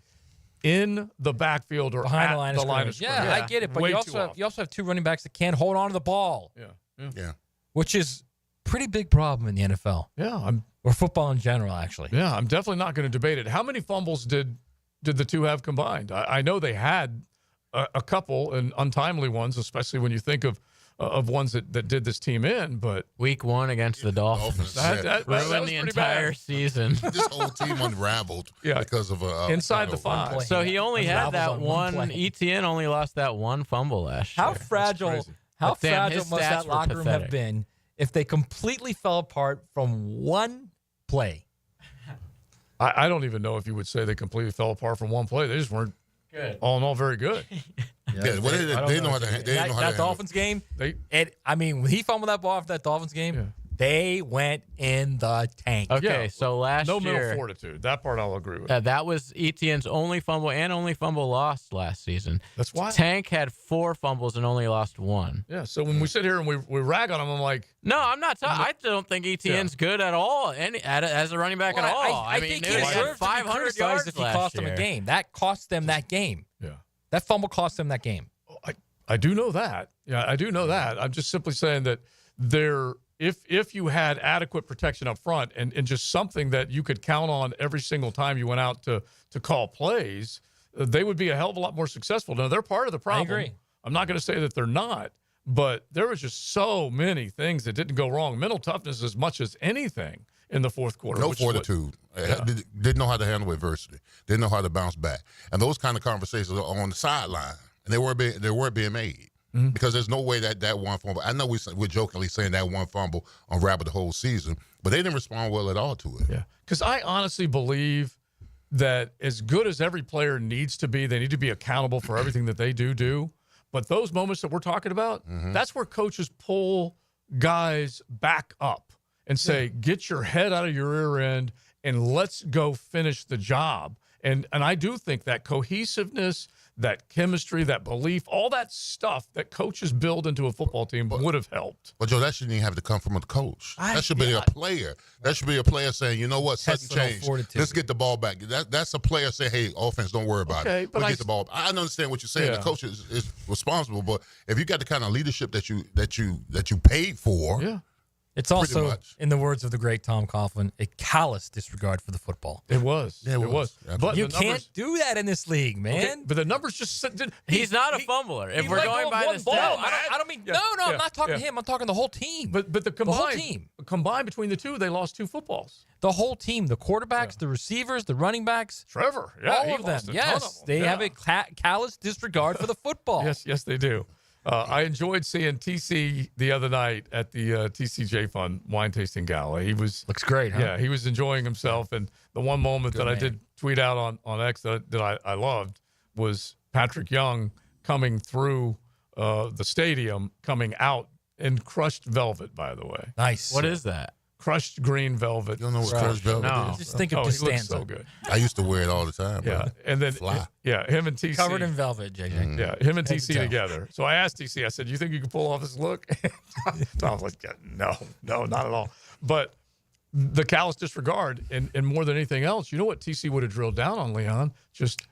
in the backfield or behind at the line of scrimmage. Yeah, I get it, but you also have two running backs that can't hold on to the ball. Yeah. Which is a pretty big problem in the NFL. Yeah, or football in general, actually. Yeah, I'm definitely not going to debate it. How many fumbles did the two have combined? I know they had a couple and untimely ones, especially when you think of of ones that did this team in. But week 1 against the Dolphins, that ruined the entire season. This whole team unraveled because of inside the 5. So he only had that one. ETN only lost that one fumble last year. How fragile must that locker room have been if they completely fell apart from one play? I don't even know if you would say they completely fell apart from one play. They just weren't all in all very good. They know how to handle that Dolphins game. When he fumbled that ball after that Dolphins game, they went in the tank. Okay, so last year, no mental fortitude. That part I'll agree with. That was ETN's only fumble lost last season. That's why Tank had 4 fumbles and only lost 1. Yeah. So when we sit here and we rag on him, I'm like, no, I'm not. I don't think ETN's good at all. As a running back at all. I think he deserves 500 yards if he cost them a game. That cost them that game. Yeah. That fumble cost them that game. I do know that. Yeah, I do know that. I'm just simply saying that if you had adequate protection up front and just something that you could count on every single time you went out to call plays, they would be a hell of a lot more successful. Now, they're part of the problem. I agree. I'm not going to say that they're not, but there was just so many things that didn't go wrong. Mental toughness as much as anything in the fourth quarter. No fortitude. Didn't know how to handle adversity. Didn't know how to bounce back. And those kind of conversations are on the sideline, and they weren't being made. Mm-hmm. Because there's no way that one fumble. I know we're jokingly saying that one fumble unraveled the whole season, but they didn't respond well at all to it. Yeah, because I honestly believe that as good as every player needs to be, they need to be accountable for everything that they do. But those moments that we're talking about, that's where coaches pull guys back up and say, get your head out of your rear end and let's go finish the job. And I do think that cohesiveness, that chemistry, that belief, all that stuff that coaches build into a football team would have helped. But, Joe, that shouldn't even have to come from a coach. That should be a player. That should be a player saying, you know what, sudden change. Let's get the ball back. That's a player saying, hey, offense, don't worry about it. We'll get the ball. I understand what you're saying. The coach is responsible. But if you got the kind of leadership that you paid for, it's also, in the words of the great Tom Coughlin, a callous disregard for the football. It was. Yeah, it was. But you can't do that in this league, man. Okay, but the numbers just he's not a fumbler. If we're going by the stats, I don't mean I'm not talking to him. I'm talking the whole team. But the whole team combined between the two, they lost 2 footballs. The whole team, the quarterbacks, the receivers, the running backs, Trevor, all of them. Yes, they have a callous disregard for the football. Yes, they do. I enjoyed seeing TC the other night at the TCJ Fund wine tasting gala. He looks great. Huh? Yeah, he was enjoying himself. And the one moment I did tweet out on X that I loved was Patrick Young coming through the stadium, coming out in crushed velvet. By the way, nice. What is that? Crushed green velvet. You don't know what crushed velvet is? Just think of Costanza. He looks so good. I used to wear it all the time. Yeah, and then him and TC covered in velvet, JJ. Yeah, him and TC together. So I asked TC. I said, "You think you can pull off this look?" Tom was like, "No, not at all." But the callous disregard, and more than anything else, you know what TC would have drilled down on, Leon? Just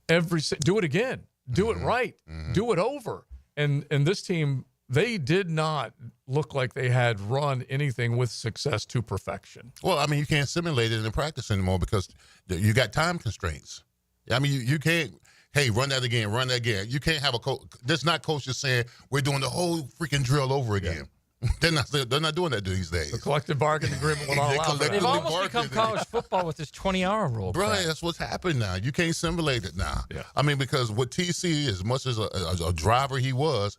do it again, do it right, do it over, and this team. They did not look like they had run anything with success to perfection. Well, I mean, you can't simulate it in practice anymore because you got time constraints. I mean, you can't, hey, run that again. You can't have a coach. There's not coaches saying we're doing the whole freaking drill over again. They're not doing that these days. The collective bargaining agreement will not allow that. They've almost become college football with this 20-hour rule. Right, that's what's happened now. You can't simulate it now. Yeah. I mean, because with TC, as much as a driver he was,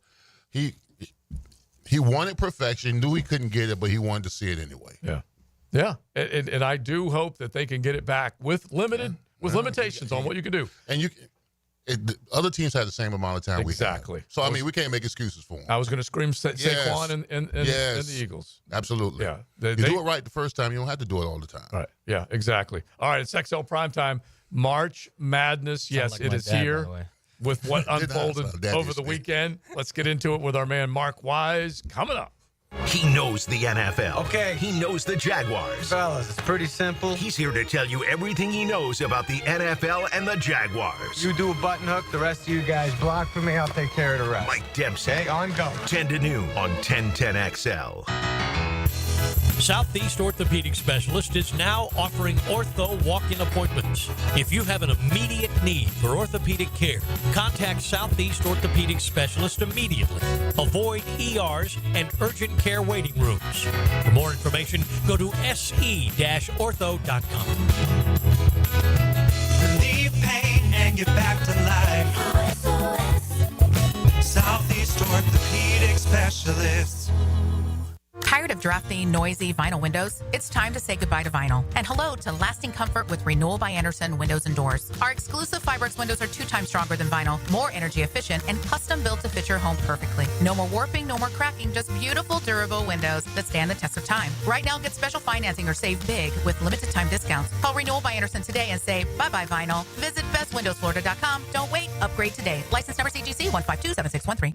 he wanted perfection, knew he couldn't get it, but he wanted to see it anyway. Yeah. And I do hope that they can get it back with limitations on what you can do. And other teams have the same amount of time we have. Exactly. So, I mean, we can't make excuses for them. I was going to scream Saquon and the Eagles. Absolutely. Yeah. You do it right the first time. You don't have to do it all the time. Right. Yeah, exactly. All right, it's XL Primetime. March Madness. Yes, it is here. With what unfolded over the weekend. Let's get into it with our man Mark Wise coming up. He knows the NFL. Okay. He knows the Jaguars. Fellas, it's pretty simple. He's here to tell you everything he knows about the NFL and the Jaguars. You do a button hook, the rest of you guys block for me, I'll take care of the rest. Mike Dempsey. Okay, on go. 10 to noon on 1010XL. Southeast Orthopedic Specialist is now offering ortho walk-in appointments. If you have an immediate need for orthopedic care, contact Southeast Orthopedic Specialist immediately. Avoid ERs and urgent care waiting rooms. For more information, go to se-ortho.com. Relieve pain and get back to life. Southeast Orthopedic Specialists. Tired of drafty, noisy vinyl windows? It's time to say goodbye to vinyl. And hello to lasting comfort with Renewal by Andersen Windows and Doors. Our exclusive Fibrex windows are 2 times stronger than vinyl, more energy efficient, and custom built to fit your home perfectly. No more warping, no more cracking, just beautiful, durable windows that stand the test of time. Right now, get special financing or save big with limited time discounts. Call Renewal by Andersen today and say bye-bye vinyl. Visit bestwindowsflorida.com. Don't wait. Upgrade today. License number CGC 1527613.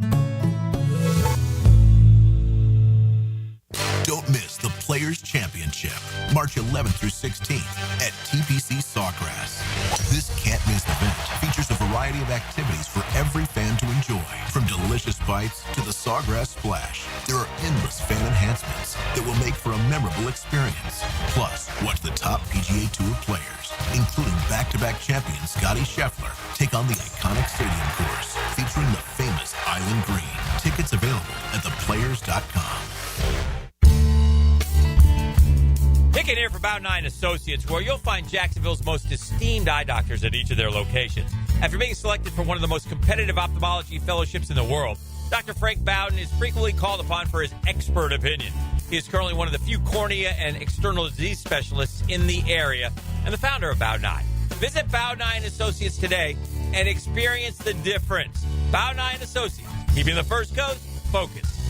Don't miss the Players' Championship, March 11th through 16th at TPC Sawgrass. This can't-miss event features a variety of activities for every fan to enjoy, from delicious bites to the Sawgrass Splash. There are endless fan enhancements that will make for a memorable experience. Plus, watch the top PGA Tour players, including back-to-back champion Scottie Scheffler, take on the iconic stadium course featuring the famous Island Green. Tickets available at theplayers.com. Picking here for About 9 Associates, where you'll find Jacksonville's most esteemed eye doctors at each of their locations. After being selected for one of the most competitive ophthalmology fellowships in the world, Dr. Frank Bowden is frequently called upon for his expert opinion. He is currently one of the few cornea and external disease specialists in the area and the founder of About 9. Visit About 9 Associates today and experience the difference. About 9 Associates, keeping the First Coast focused.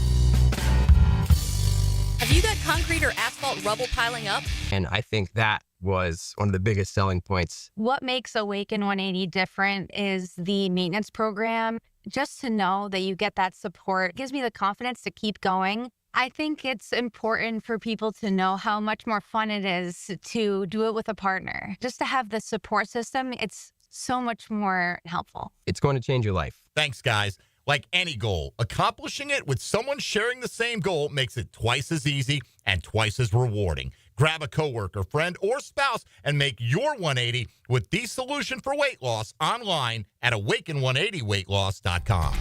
Have you got concrete or asphalt rubble piling up? And I think that was one of the biggest selling points. What makes Awaken 180 different is the maintenance program. Just to know that you get that support gives me the confidence to keep going. I think it's important for people to know how much more fun it is to do it with a partner. Just to have the support system, it's so much more helpful. It's going to change your life. Thanks, guys. Like any goal, accomplishing it with someone sharing the same goal makes it twice as easy and twice as rewarding. Grab a coworker, friend, or spouse and make your 180 with the solution for weight loss online at awaken180weightloss.com.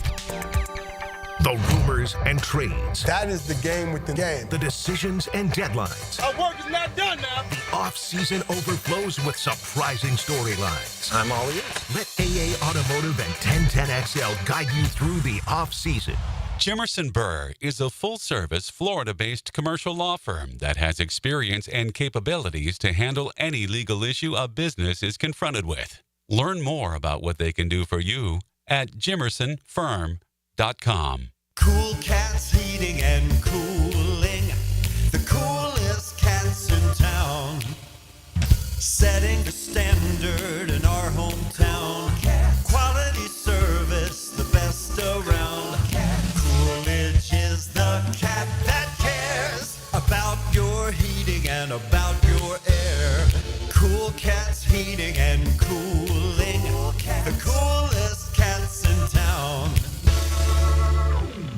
The rumors and trades. That is the game within the game. The decisions and deadlines. Our work is not done now. The off-season overflows with surprising storylines. I'm all ears. Let AA Automotive and 1010XL guide you through the off-season. Jimerson Burr is a full-service, Florida-based commercial law firm that has experience and capabilities to handle any legal issue a business is confronted with. Learn more about what they can do for you at jimersonfirm.com. Cool Cats Heating and Cooling, the coolest cats in town, setting the standard in our hometown. Quality service, the best around. Coolidge is the cat that cares about your heating and about your air. Cool Cats Heating and Cooling, the coolest cats in town.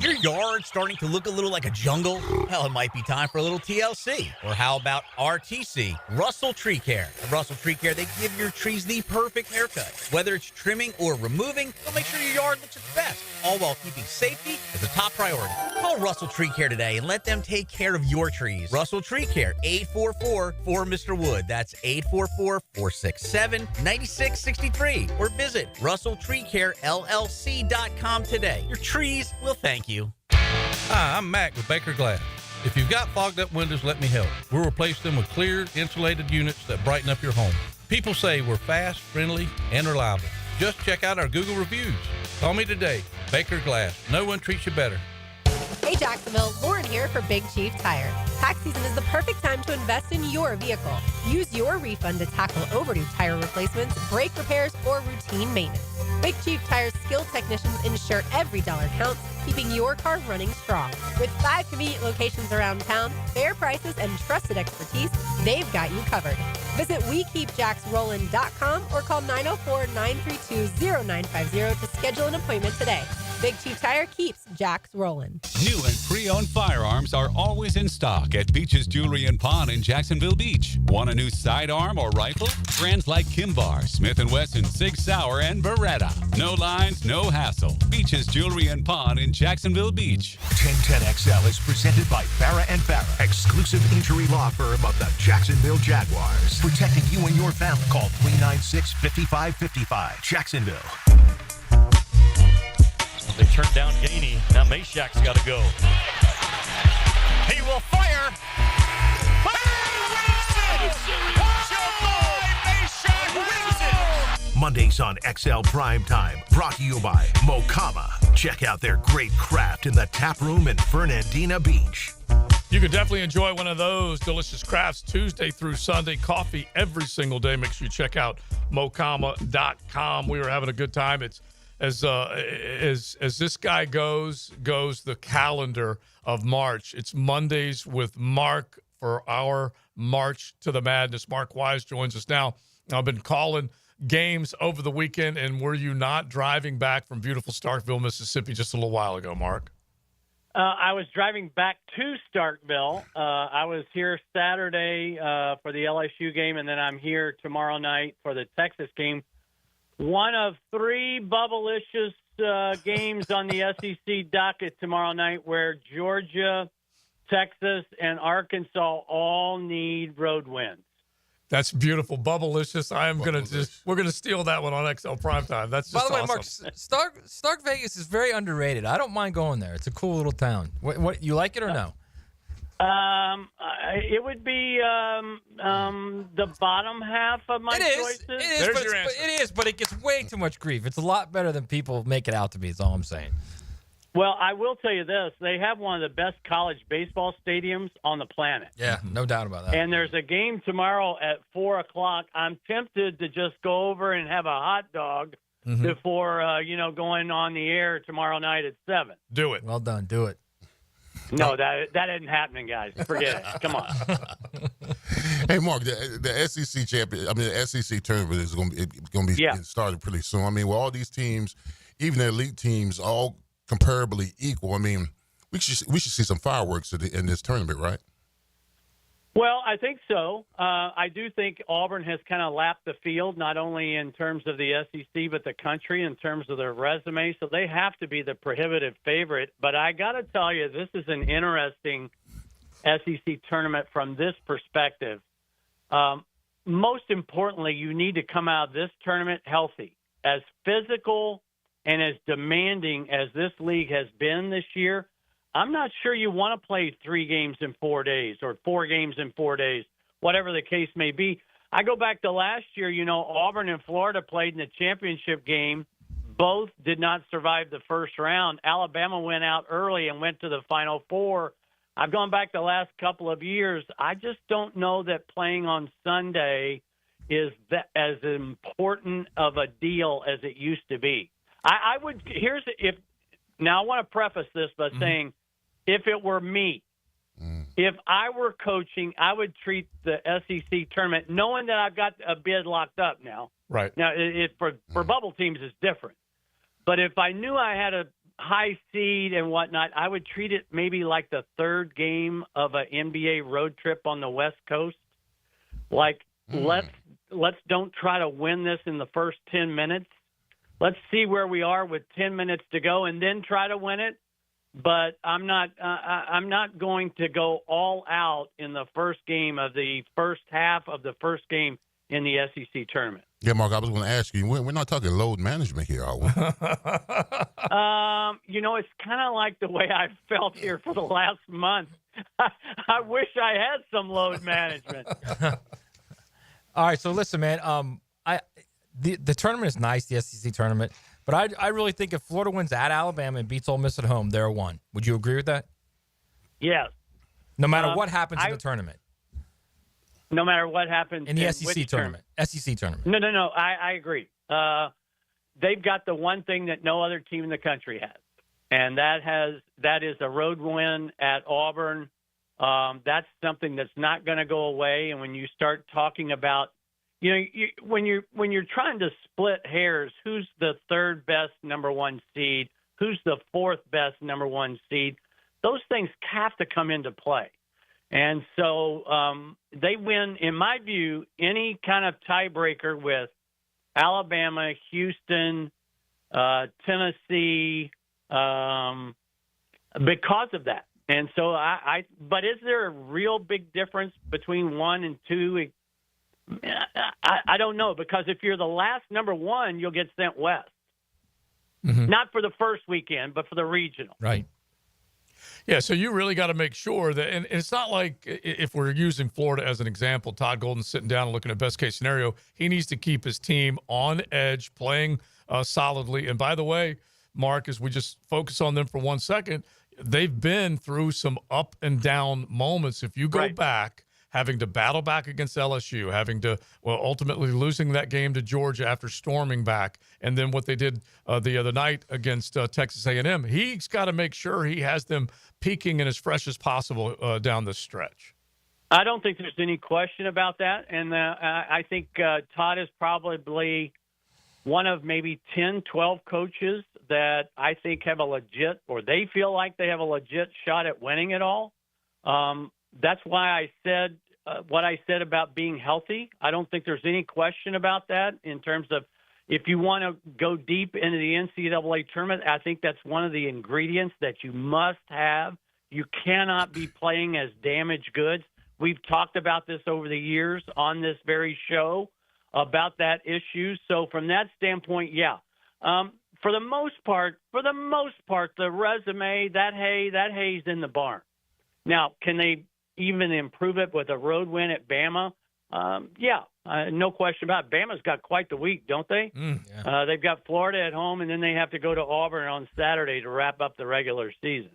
Your yard starting to look a little like a jungle? Well, it might be time for a little TLC. Or how about RTC, Russell Tree Care? At Russell Tree Care, they give your trees the perfect haircut. Whether it's trimming or removing, they'll make sure your yard looks its best, all while keeping safety as a top priority. Call Russell Tree Care today and let them take care of your trees. Russell Tree Care, 844-4Mr. Wood. That's 844-467-9663. Or visit RussellTreeCareLLC.com today. Your trees will thank you. Hi, I'm Mac with Baker Glass. If you've got fogged up windows, let me help. We'll replace them with clear, insulated units that brighten up your home. People say we're fast, friendly, and reliable. Just check out our Google reviews. Call me today. Baker Glass. No one treats you better. Hey Jacksonville, Lauren here for Big Chief Tire. Tax season is the perfect time to invest in your vehicle. Use your refund to tackle overdue tire replacements, brake repairs, or routine maintenance. Big Chief Tire's skilled technicians ensure every dollar counts, keeping your car running strong. With 5 convenient locations around town, fair prices, and trusted expertise, they've got you covered. Visit WeKeepJacksRollin.com or call 904-932-0950 to schedule an appointment today. Big Chief Tire keeps Jacks rolling. New and pre Pre-owned firearms are always in stock at Beach's Jewelry and Pawn in Jacksonville Beach. Want a new sidearm or rifle? Brands like Kimbar, Smith & Wesson, Sig Sauer, and Beretta. No lines, no hassle. Beach's Jewelry and Pawn in Jacksonville Beach. 1010XL is presented by Farrah & Farrah, exclusive injury law firm of the Jacksonville Jaguars. Protecting you and your family. Call 396-5555. Jacksonville. They turned down Gainey. Now Mashak's got to go. He will fire. Mondays on XL Primetime, brought to you by Mocama. Check out their great craft in the tap room in Fernandina Beach. You can definitely enjoy one of those delicious crafts Tuesday through Sunday. Coffee every single day. Make sure you check out mocama.com. We were having a good time. It's as this guy goes the calendar of March. It's Mondays with Mark for our March to the Madness. Mark Wise joins us now. I've been calling games over the weekend, and were you not driving back from beautiful Starkville, Mississippi just a little while ago, Mark? I was driving back to Starkville. I was here Saturday for the LSU game, and then I'm here tomorrow night for the Texas game. One of three bubblicious games on the SEC docket tomorrow night where Georgia, Texas, and Arkansas all need road wins. That's beautiful. Bubblicious. We're going to steal that one on XL Primetime. That's just By the way, awesome. Mark, Stark Vegas is very underrated. I don't mind going there. It's a cool little town. What you like it or no? It would be the bottom half of my choices. It is, but it gets way too much grief. It's a lot better than people make it out to be, is all I'm saying. Well, I will tell you this. They have one of the best college baseball stadiums on the planet. Yeah, no doubt about that. And there's a game tomorrow at 4 o'clock. I'm tempted to just go over and have a hot dog before, going on the air tomorrow night at 7. Do it. Well done. Do it. No, that isn't happening, guys. Forget it. Come on. Hey, Mark, the SEC the SEC tournament is going to be getting started pretty soon. I mean, with all these teams, even the elite teams, all comparably equal. I mean, we should see some fireworks in this tournament, right? Well, I think so. I do think Auburn has kind of lapped the field, not only in terms of the SEC, but the country in terms of their resume. So they have to be the prohibitive favorite. But I got to tell you, this is an interesting SEC tournament from this perspective. Most importantly, you need to come out of this tournament healthy. As physical and as demanding as this league has been this year, I'm not sure you want to play 3 games in 4 days or 4 games in 4 days, whatever the case may be. I go back to last year, Auburn and Florida played in the championship game. Both did not survive the first round. Alabama went out early and went to the Final Four. I've gone back the last couple of years. I just don't know that playing on Sunday is as important of a deal as it used to be. I want to preface this by saying, if it were me, if I were coaching, I would treat the SEC tournament, knowing that I've got a bid locked up now. Right. Now, for bubble teams, it's different. But if I knew I had a high seed and whatnot, I would treat it maybe like the third game of an NBA road trip on the West Coast. Like, let's don't try to win this in the first 10 minutes. Let's see where we are with 10 minutes to go and then try to win it. But I'm not going to go all out in the first game of the first half of the first game in the SEC tournament. Yeah, Mark, I was going to ask you, we're not talking load management here, are we? It's kind of like the way I've felt here for the last month. I wish I had some load management. All right, so listen, man, the tournament is nice, the SEC tournament. But I really think if Florida wins at Alabama and beats Ole Miss at home, they're a 1. Would you agree with that? Yes. No matter what happens in the tournament. No matter what happens in the SEC tournament. SEC tournament. No. I agree. They've got the one thing that no other team in the country has, and that is a road win at Auburn. That's something that's not going to go away. And when you start talking about, when you're trying to split hairs, who's the third best number 1 seed? Who's the fourth best number 1 seed? Those things have to come into play. And so they win, in my view, any kind of tiebreaker with Alabama, Houston, Tennessee, because of that. And so but is there a real big difference between 1 and 2? I don't know, because if you're the last number 1, you'll get sent west. Mm-hmm. Not for the first weekend, but for the regional. Right. Yeah, so you really got to make sure that, and it's not like if we're using Florida as an example, Todd Golden's sitting down and looking at best case scenario, he needs to keep his team on edge, playing solidly. And by the way, Mark, as we just focus on them for 1 second, they've been through some up and down moments. If you go back, having to battle back against LSU, having to, ultimately losing that game to Georgia after storming back, and then what they did the other night against Texas A&M, he's got to make sure he has them peaking and as fresh as possible down the stretch. I don't think there's any question about that. And I think Todd is probably one of maybe 10, 12 coaches that I think have a legit, or they feel like they have a legit shot at winning it all. That's why I said what I said about being healthy. I don't think there's any question about that in terms of if you want to go deep into the NCAA tournament. I think that's one of the ingredients that you must have. You cannot be playing as damaged goods. We've talked about this over the years on this very show about that issue. So from that standpoint, yeah. For the most part, the resume, that hay's in the barn. Now, can they even improve it with a road win at Bama? Yeah, no question about it. Bama's got quite the week, don't they? Yeah. They've got Florida at home, and then they have to go to Auburn on Saturday to wrap up the regular season.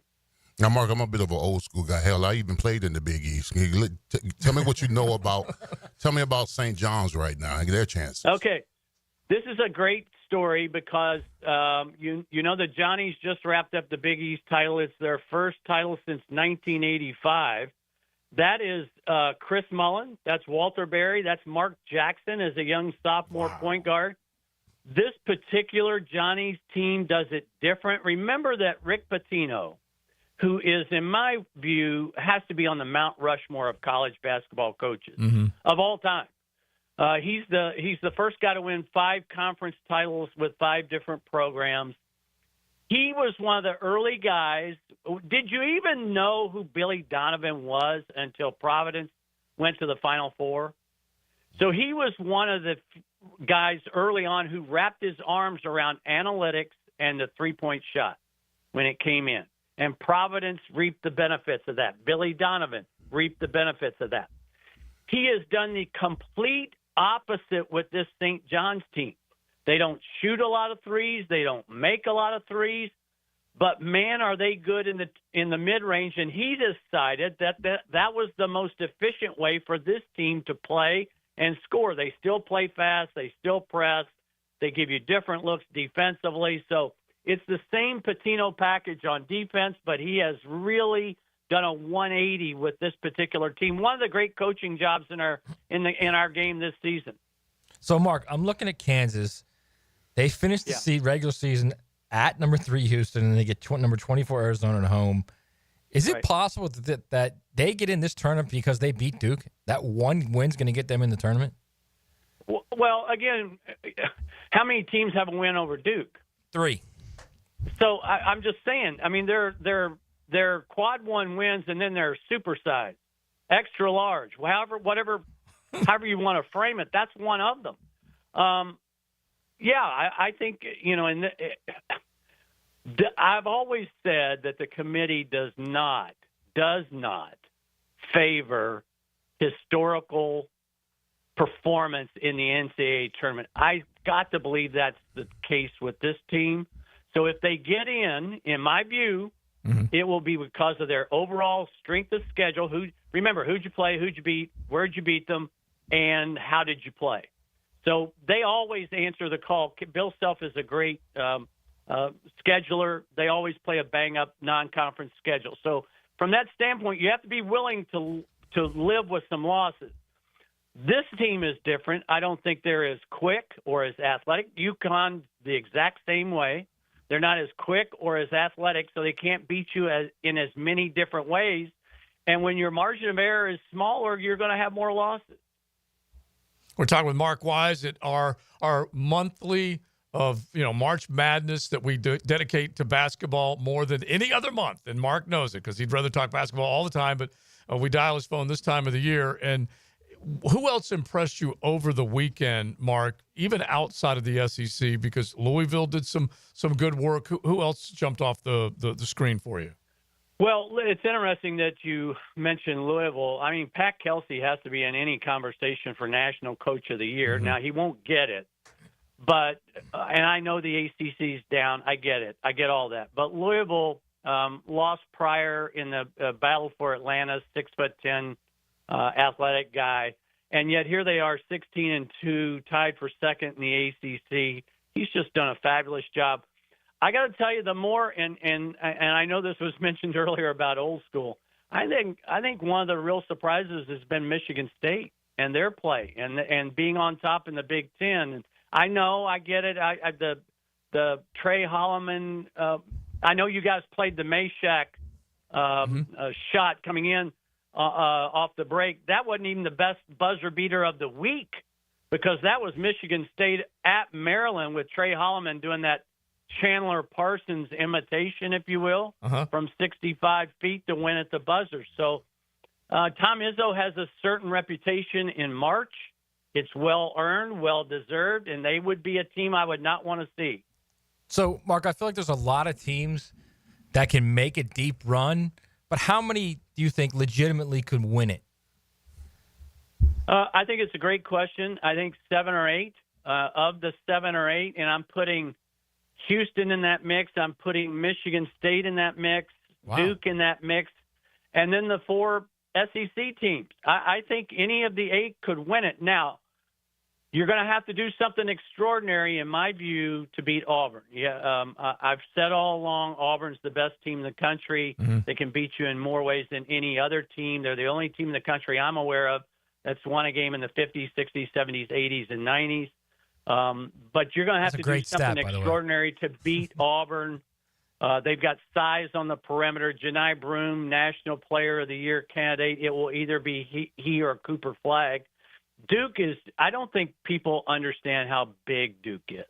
Now, Mark, I'm a bit of an old school guy. Hell, I even played in the Big East. Tell me what you know about. Tell me about St. John's right now. Their chances. Okay, this is a great story because you know the Johnnies just wrapped up the Big East title. It's their first title since 1985. That is Chris Mullen. That's Walter Berry. That's Mark Jackson as a young sophomore point guard. This particular Johnnies team does it different. Remember that Rick Pitino, who is, in my view, has to be on the Mount Rushmore of college basketball coaches of all time. He's the first guy to win 5 conference titles with 5 different programs. He was one of the early guys. Did you even know who Billy Donovan was until Providence went to the Final Four? So he was one of the guys early on who wrapped his arms around analytics and the three-point shot when it came in. And Providence reaped the benefits of that. Billy Donovan reaped the benefits of that. He has done the complete opposite with this St. John's team. They don't shoot a lot of threes. They don't make a lot of threes. But, man, are they good in the mid-range. And he decided that was the most efficient way for this team to play and score. They still play fast. They still press. They give you different looks defensively. So it's the same Pitino package on defense, but he has really done a 180 with this particular team. One of the great coaching jobs in our game this season. So, Mark, I'm looking at Kansas. They finished the regular season at number 3 Houston, and they get number 24 Arizona at home. Is it possible that they get in this tournament because they beat Duke? That one win's going to get them in the tournament? Well, again, how many teams have a win over Duke? 3. So I'm just saying. I mean, they're quad 1 wins, and then they're supersized, extra large, however you want to frame it. That's one of them. I think and I've always said that the committee does not favor historical performance in the NCAA tournament. I've got to believe that's the case with this team. So if they get in my view, it will be because of their overall strength of schedule. Remember, who'd you play, who'd you beat, where'd you beat them, and how did you play? So they always answer the call. Bill Self is a great scheduler. They always play a bang-up non-conference schedule. So from that standpoint, you have to be willing to live with some losses. This team is different. I don't think they're as quick or as athletic. UConn, the exact same way. They're not as quick or as athletic, so they can't beat you in as many different ways. And when your margin of error is smaller, you're going to have more losses. We're talking with Mark Wise at our monthly of March Madness that we dedicate to basketball more than any other month. And Mark knows it because he'd rather talk basketball all the time, but we dial his phone this time of the year. And who else impressed you over the weekend, Mark, even outside of the SEC? Because Louisville did some good work. Who else jumped off the screen for you? Well, it's interesting that you mentioned Louisville. I mean, Pat Kelsey has to be in any conversation for National Coach of the Year. Mm-hmm. Now, he won't get it, but and I know the ACC's down. I get it. I get all that. But Louisville lost prior in the battle for Atlanta, 6'10", athletic guy, and yet here they are, 16-2, tied for second in the ACC. He's just done a fabulous job. I got to tell you, the more and I know this was mentioned earlier about old school. I think one of the real surprises has been Michigan State and their play and being on top in the Big Ten. I know, I get it. The Trey Holloman. I know you guys played the Meshack shot coming in off the break. That wasn't even the best buzzer beater of the week because that was Michigan State at Maryland with Trey Holloman doing that Chandler Parsons imitation, if you will, from 65 feet to win at the buzzer. So Tom Izzo has a certain reputation in March. It's well-earned, well-deserved, and they would be a team I would not want to see. So, Mark, I feel like there's a lot of teams that can make a deep run, but how many do you think legitimately could win it? I think it's a great question. I think 7 or 8 of the 7 or 8, and I'm putting Houston in that mix. I'm putting Michigan State in that mix, Duke in that mix, and then the 4 SEC teams. I think any of the 8 could win it. Now, you're going to have to do something extraordinary, in my view, to beat Auburn. Yeah, I've said all along Auburn's the best team in the country. Mm-hmm. They can beat you in more ways than any other team. They're the only team in the country I'm aware of that's won a game in the 50s, 60s, 70s, 80s, and 90s. But you're going to have to do something extraordinary to beat Auburn. They've got size on the perimeter. Janai Broome, National Player of the Year candidate. It will either be he or Cooper Flagg. Duke is – I don't think people understand how big Duke is.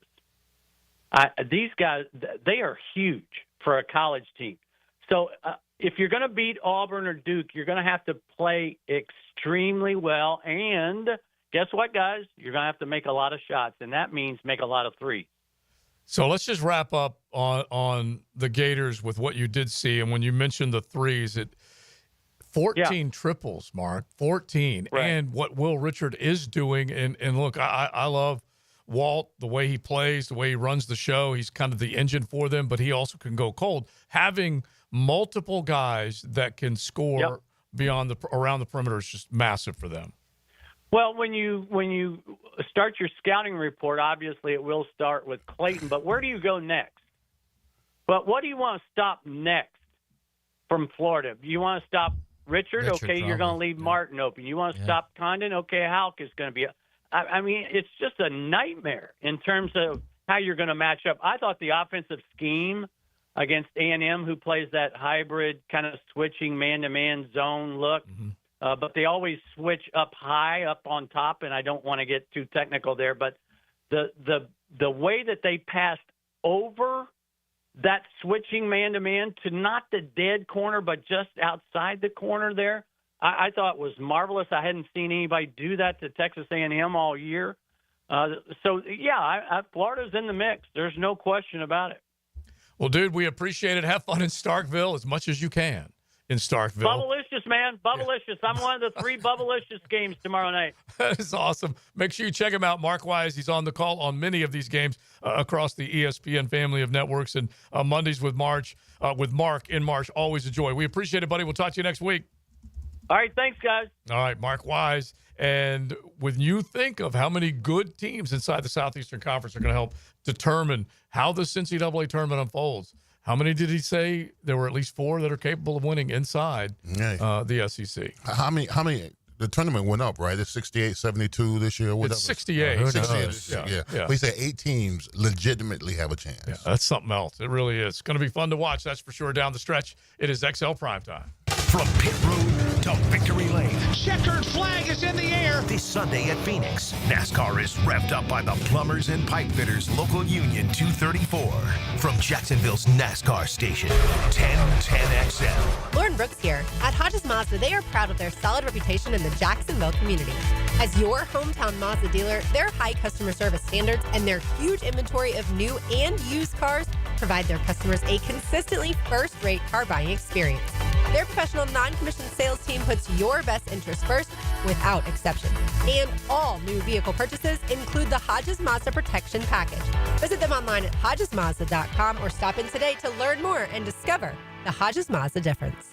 These guys, they are huge for a college team. So if you're going to beat Auburn or Duke, you're going to have to play extremely well. And guess what, guys? You're going to have to make a lot of shots, and that means make a lot of threes. So let's just wrap up on the Gators with what you did see. And when you mentioned the threes, 14 triples, Mark, 14. Right. And what Will Richard is doing. And look, I love Walt, the way he plays, the way he runs the show. He's kind of the engine for them, but he also can go cold. Having multiple guys that can score beyond around the perimeter is just massive for them. Well, when you start your scouting report, obviously it will start with Clayton, but where do you go next? But what do you want to stop next from Florida? You want to stop Richard? Okay, probably. You're going to leave Martin open. You want to stop Condon? Okay, Houck is going to be I mean, it's just a nightmare in terms of how you're going to match up. I thought the offensive scheme against A&M, who plays that hybrid kind of switching man-to-man zone look, but they always switch up high, up on top, and I don't want to get too technical there. But the way that they passed over that switching man-to-man to not the dead corner, but just outside the corner there, I thought was marvelous. I hadn't seen anybody do that to Texas A&M all year. Florida's in the mix. There's no question about it. Well, dude, we appreciate it. Have fun in Starkville as much as you can in Starkville. Bubblicious, man. Bubblicious. I'm one of the 3 Bubblicious games tomorrow night. That is awesome. Make sure you check him out. Mark Wise, he's on the call on many of these games across the ESPN family of networks. And Mondays with Mark in March, always a joy. We appreciate it, buddy. We'll talk to you next week. All right, thanks, guys. All right, Mark Wise. And when you think of how many good teams inside the Southeastern Conference are going to help determine how this NCAA tournament unfolds, how many did he say? There were at least 4 that are capable of winning inside the SEC. How many the tournament went up, right? It's 68-72 this year. Whatever. It's 68. 68. Yeah. We say 8 teams legitimately have a chance. Yeah, that's something else. It really is. It's going to be fun to watch, that's for sure, down the stretch. It is XL Primetime. From pit road to victory lane. Checkered flag is in the air. This Sunday at Phoenix, NASCAR is revved up by the Plumbers and Pipe Fitters Local Union 234. From Jacksonville's NASCAR station, 1010XL. Lauren Brooks here. At Hodges Mazda, they are proud of their solid reputation in the Jacksonville community. As your hometown Mazda dealer, their high customer service standards and their huge inventory of new and used cars provide their customers a consistently first-rate car buying experience. Their professional non-commissioned sales team puts your best interests first without exception. And all new vehicle purchases include the Hodges Mazda Protection Package. Visit them online at HodgesMazda.com or stop in today to learn more and discover the Hodges Mazda difference.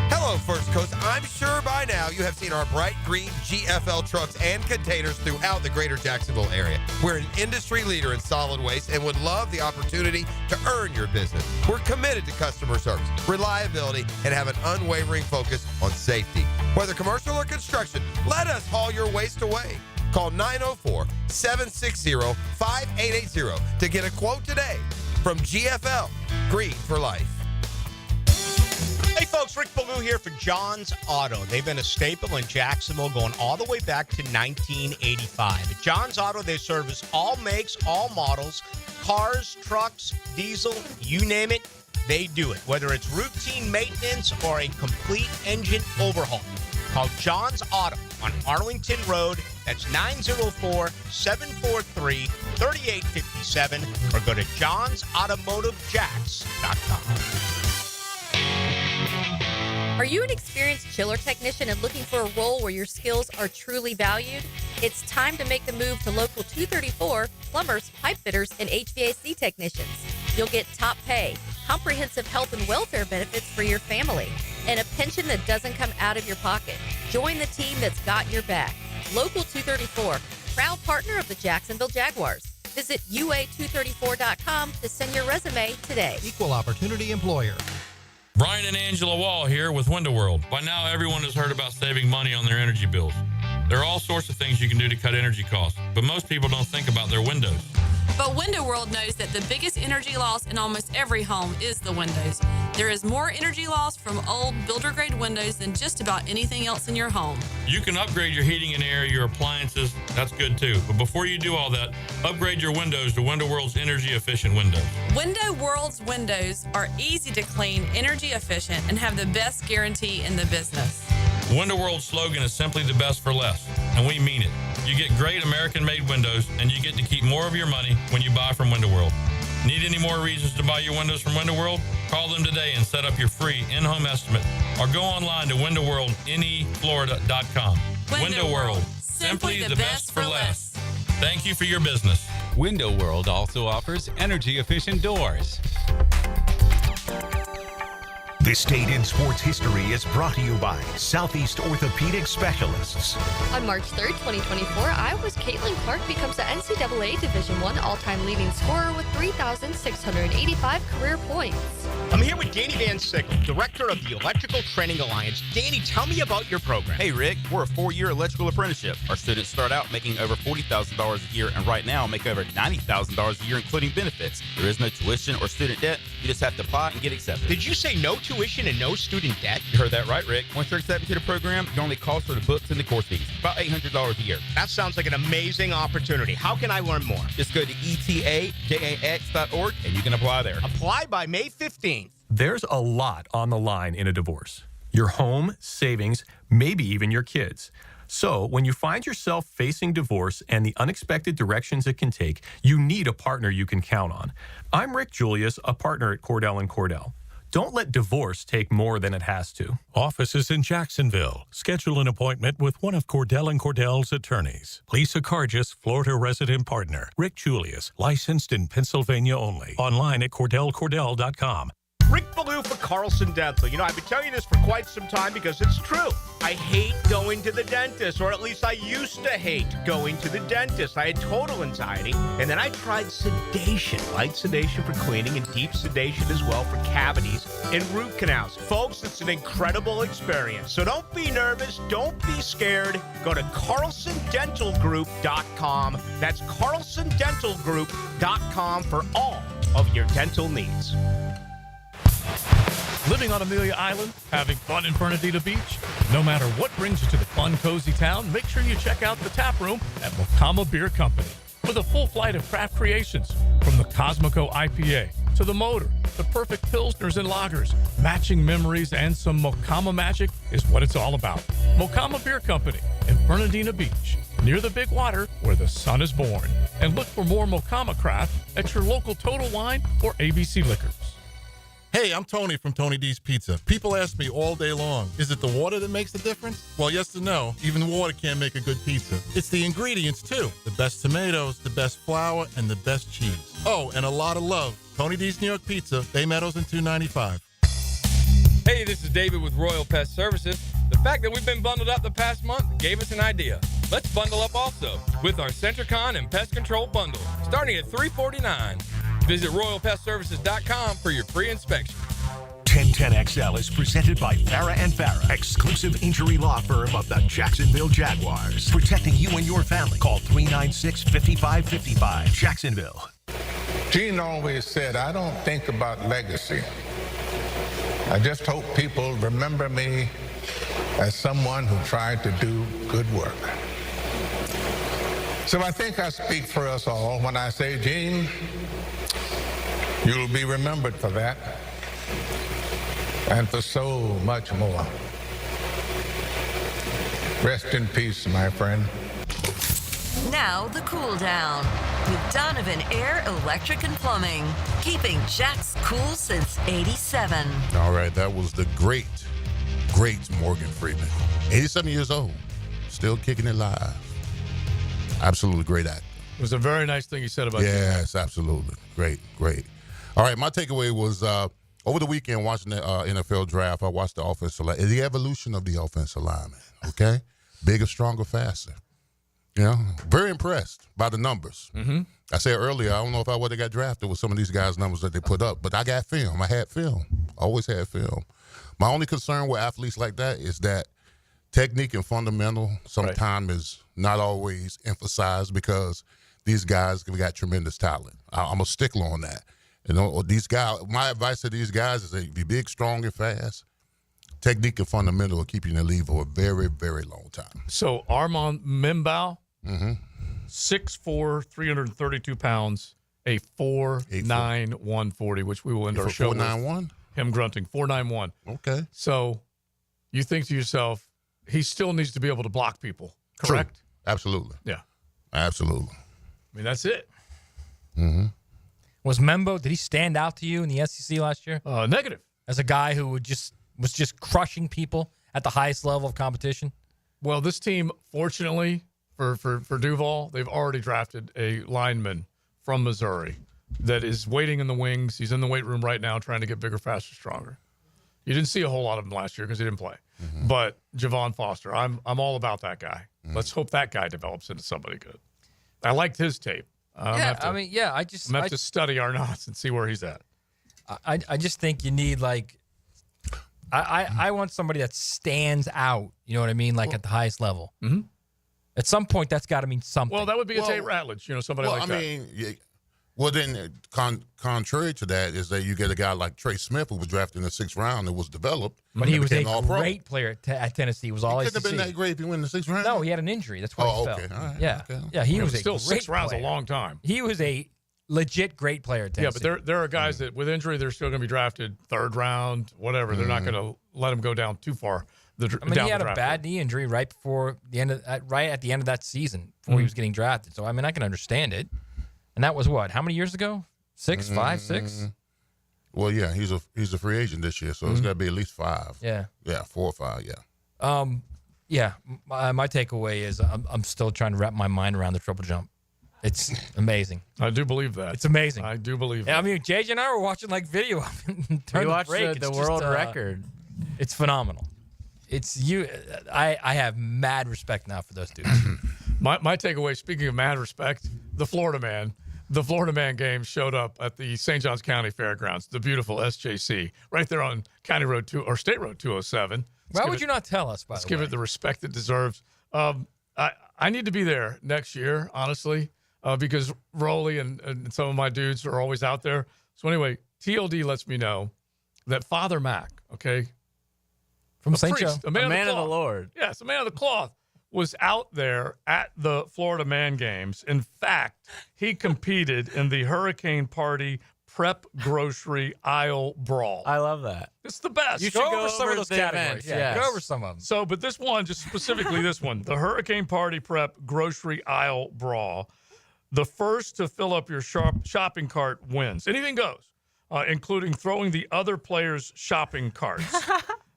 Hello, First Coast. I'm sure by now you have seen our bright green GFL trucks and containers throughout the greater Jacksonville area. We're an industry leader in solid waste and would love the opportunity to earn your business. We're committed to customer service, reliability, and have an unwavering focus on safety. Whether commercial or construction, let us haul your waste away. Call 904-760-5880 to get a quote today. From GFL, Green for Life. Hey folks, Rick Ballou here for John's Auto. They've been a staple in Jacksonville going all the way back to 1985. At John's Auto, they service all makes, all models, cars, trucks, diesel, you name it, they do it. Whether it's routine maintenance or a complete engine overhaul. Call John's Auto on Arlington Road. That's 904-743-3857 or go to johnsautomotivejacks.com. Are you an experienced chiller technician and looking for a role where your skills are truly valued? It's time to make the move to Local 234, plumbers, pipe fitters, and HVAC technicians. You'll get top pay, comprehensive health and welfare benefits for your family, and a pension that doesn't come out of your pocket. Join the team that's got your back. Local 234, proud partner of the Jacksonville Jaguars. Visit UA234.com to send your resume today. Equal opportunity employer. Brian and Angela Wall here with Window World. By now, everyone has heard about saving money on their energy bills. There are all sorts of things you can do to cut energy costs, but most people don't think about their windows. But Window World knows that the biggest energy loss in almost every home is the windows. There is more energy loss from old builder-grade windows than just about anything else in your home. You can upgrade your heating and air, your appliances. That's good too. But before you do all that, upgrade your windows to Window World's energy-efficient windows. Window World's windows are easy to clean, energy-efficient, and have the best guarantee in the business. Window World's slogan is simply the best for less, and we mean it. You get great American-made windows, and you get to keep more of your money when you buy from Window World. Need any more reasons to buy your windows from Window World? Call them today and set up your free in-home estimate, or go online to windowworldneflorida.com. Window World, simply the best for less. Thank you for your business. Window World also offers energy-efficient doors. This date in sports history is brought to you by Southeast Orthopedic Specialists. On March 3rd, 2024, Iowa's Caitlin Clark becomes the NCAA Division I all-time leading scorer with 3,685 career points. I'm here with Danny Van Sickle, Director of the Electrical Training Alliance. Danny, tell me about your program. Hey, Rick, we're a 4-year electrical apprenticeship. Our students start out making over $40,000 a year and right now make over $90,000 a year, including benefits. There is no tuition or student debt. You just have to apply and get accepted. Did you say no tuition and no student debt? You heard that right, Rick. Once you're accepted to the program, your only cost for the books and the course fees. About $800 a year. That sounds like an amazing opportunity. How can I learn more? Just go to etajax.org and you can apply there. Apply by May 15th. There's a lot on the line in a divorce. Your home, savings, maybe even your kids. So when you find yourself facing divorce and the unexpected directions it can take, you need a partner you can count on. I'm Rick Julius, a partner at Cordell & Cordell. Don't let divorce take more than it has to. Offices in Jacksonville. Schedule an appointment with one of Cordell & Cordell's attorneys. Lisa Cargis, Florida resident partner. Rick Julius, licensed in Pennsylvania only. Online at CordellCordell.com. Rick Ballou for Carlson Dental. You know, I've been telling you this for quite some time because it's true. I hate going to the dentist, or at least I used to hate going to the dentist. I had total anxiety, and then I tried sedation, light sedation for cleaning and deep sedation as well for cavities and root canals. Folks, it's an incredible experience. So don't be nervous. Don't be scared. Go to CarlsonDentalGroup.com. That's CarlsonDentalGroup.com for all of your dental needs. Living on Amelia Island, having fun in Fernandina Beach? No matter what brings you to the fun, cozy town, make sure you check out the tap room at Mocama Beer Company. With a full flight of craft creations, from the Cosmico IPA to the Motor, the perfect Pilsners and lagers, matching memories and some Mocama magic is what it's all about. Mocama Beer Company in Fernandina Beach, near the big water where the sun is born. And look for more Mocama craft at your local Total Wine or ABC Liquors. Hey, I'm Tony from Tony D's Pizza. People ask me all day long, is it the water that makes the difference? Well, yes and no. Even water can't make a good pizza. It's the ingredients, too. The best tomatoes, the best flour, and the best cheese. Oh, and a lot of love. Tony D's New York Pizza, Bay Meadows and 295. Hey, this is David with Royal Pest Services. The fact that we've been bundled up the past month gave us an idea. Let's bundle up also with our Centricon and Pest Control Bundle, starting at $349. Visit RoyalPestServices.com for your free inspection. 1010XL is presented by Farah and Farah, exclusive injury law firm of the Jacksonville Jaguars. Protecting you and your family. Call 396-5555. Jacksonville. Gene always said, I don't think about legacy. I just hope people remember me as someone who tried to do good work. So I think I speak for us all when I say, Gene, you'll be remembered for that and for so much more. Rest in peace, my friend. Now the cool down with Donovan Air, Electric and Plumbing, keeping Jack's cool since '87. All right, that was the great Morgan Freeman. 87 years old, still kicking it live. Absolutely great actor. It was a very nice thing he said about you. Yes, absolutely. Great. All right, my takeaway was over the weekend watching the NFL draft, I watched the the evolution of the offensive lineman, okay? Bigger, stronger, faster. You know, very impressed by the numbers. Mm-hmm. I said earlier, I don't know if I would have got drafted with some of these guys' numbers that they put up, but I got film. I had film. Always had film. My only concern with athletes like that is that technique and fundamental sometimes is not always emphasized because these guys have got tremendous talent. I'm a stickler on that. You know, these guys. My advice to these guys is that be big, strong, and fast. Technique and fundamental will keep you in the league for a very, very long time. So Armand Membao, 6'4", 332 pounds, a 4.9 140, which we will end our show with. 4.91? Him grunting, 4.91. Okay. So you think to yourself, he still needs to be able to block people, correct? True. Absolutely. Yeah. Absolutely. I mean, that's it. Mm-hmm. Was Membo, did he stand out to you in the SEC last year? Negative. As a guy who was just crushing people at the highest level of competition? Well, this team, fortunately for Duval, they've already drafted a lineman from Missouri that is waiting in the wings. He's in the weight room right now trying to get bigger, faster, stronger. You didn't see a whole lot of him last year because he didn't play. Mm-hmm. But Javon Foster, I'm all about that guy. Mm-hmm. Let's hope that guy develops into somebody good. I liked his tape. I'm going to have to study Arnaz and see where he's at. I just think you need, like, I want somebody that stands out, you know what I mean, like at the highest level. Mm-hmm. At some point, that's got to mean something. Well, that would be a Tate Ratledge, somebody like that. I mean, well, then contrary to that is that you get a guy like Trey Smith who was drafted in the 6th round and was developed. But he was a great player at Tennessee. He was all He couldn't have been that great if he went in the 6th round? No, he had an injury. That's why he fell. Okay. All right. Yeah. Okay. Yeah, he was still a 6 rounds player. a long time. He was a legit great player at Tennessee. Yeah, but there are guys that with injury, they're still going to be drafted 3rd round, whatever. They're not going to let him go down too far. He had a bad knee injury right at the end of that season before he was getting drafted. So, I mean, I can understand it. And that was what? How many years ago? 6, 5, 6? Well, yeah, he's a free agent this year, so it's got to be at least 5. Yeah. Yeah, 4 or 5, yeah. My takeaway is I'm still trying to wrap my mind around the triple jump. It's amazing. I do believe that. It's amazing. I do believe Yeah, that. I mean, JJ and I were watching like video of it during We the watched break. the It's world just, record. It's phenomenal. It's you. I have mad respect now for those dudes. My takeaway, speaking of mad respect, the Florida Man game showed up at the St. Johns County Fairgrounds, the beautiful SJC, right there on County Road 2 or State Road 207. Why would you not tell us, by Let's the give way? it the respect it deserves. I need to be there next year, honestly, because Rolly and some of my dudes are always out there. So anyway, TLD lets me know that Father Mac, okay, From a St. priest, Joe. a man, A man of of the cloth. Lord. Yes, a man of the cloth was out there at the Florida Man Games. In fact, he competed in the Hurricane Party Prep Grocery Aisle Brawl. I love that. It's the best. You should go over some of those the categories. events. Yeah, Yes. go over some of them. So, but this one, just specifically this one, the Hurricane Party Prep Grocery Aisle Brawl. The first to fill up your shopping cart wins. Anything goes, including throwing the other player's shopping carts.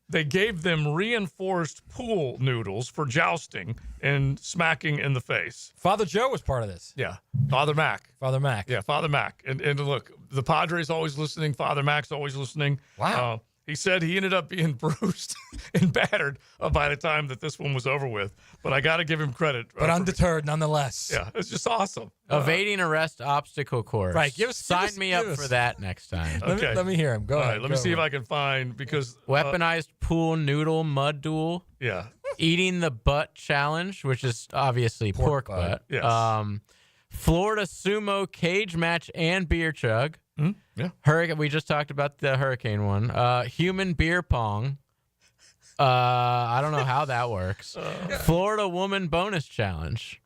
They gave them reinforced pool noodles for jousting and smacking in the face. Father Joe was part of this. Yeah, Father Mac. Father Mac. Yeah, Father Mac. And look, the Padres always listening. Father Mac's always listening. Wow. He said he ended up being bruised and battered by the time that this one was over with. But I got to give him credit. But undeterred nonetheless. Yeah, it's just awesome. Evading arrest obstacle course. Right, Sign me up for that next time. Okay. Let me hear him. Go All ahead. right, let me see if I can find, because Weaponized pool noodle mud duel. yeah, Eating the butt challenge, which is obviously pork butt. Yes. Florida sumo cage match and beer chug. Yeah. Hurricane. We just talked about the hurricane one. Human beer pong. I don't know how that works. Florida woman bonus challenge.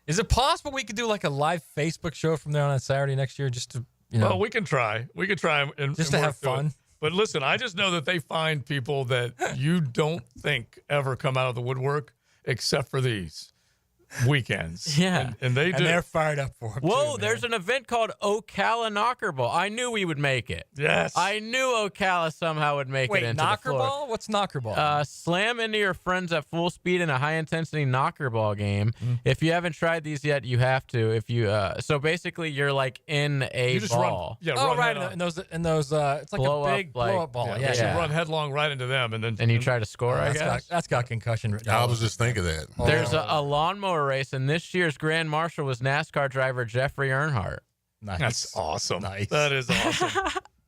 Is it possible we could do like a live Facebook show from there on Saturday next year, just to Well, we can try. We can try and Just to work have through it. fun. But listen, I just know that they find people that you don't think ever come out of the woodwork, except for these weekends. Yeah. and they do. And they're fired up for it. Whoa, there's an event called Ocala Knocker Ball. I knew we would make it. Yes. I knew Ocala somehow would make Wait, it into knocker the floor. ball? What's knocker ball? Slam into your friends at full speed in a high-intensity knocker ball game. If you haven't tried these yet, you have to. If you so basically, you're like in a You just ball. run. Yeah, oh, run right. head on. In those, it's like Blow a up, big like- blow-up ball. Yeah, Yeah, you yeah. should run headlong right into them, and then And you try to score, I guess. That's got concussion. I was just thinking that. There's a lawnmower race, and this year's Grand Marshal was NASCAR driver Jeffrey Earnhardt. Nice. That's awesome. Nice. That is awesome.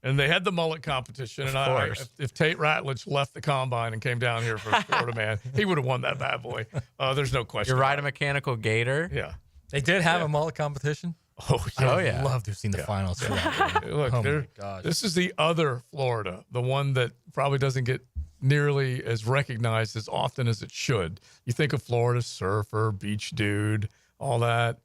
And they had the mullet competition. And if Tate Ratledge left the combine and came down here for Florida Man, he would have won that bad boy. There's no question. You ride a mechanical gator. Yeah. They did have a mullet competition. Oh, yeah. Oh, yeah. I'd love to have seen the finals for that. Look, Oh, there- my gosh. this is the other Florida, the one that probably doesn't get nearly as recognized as often as it should. You think of Florida surfer, beach dude, all that.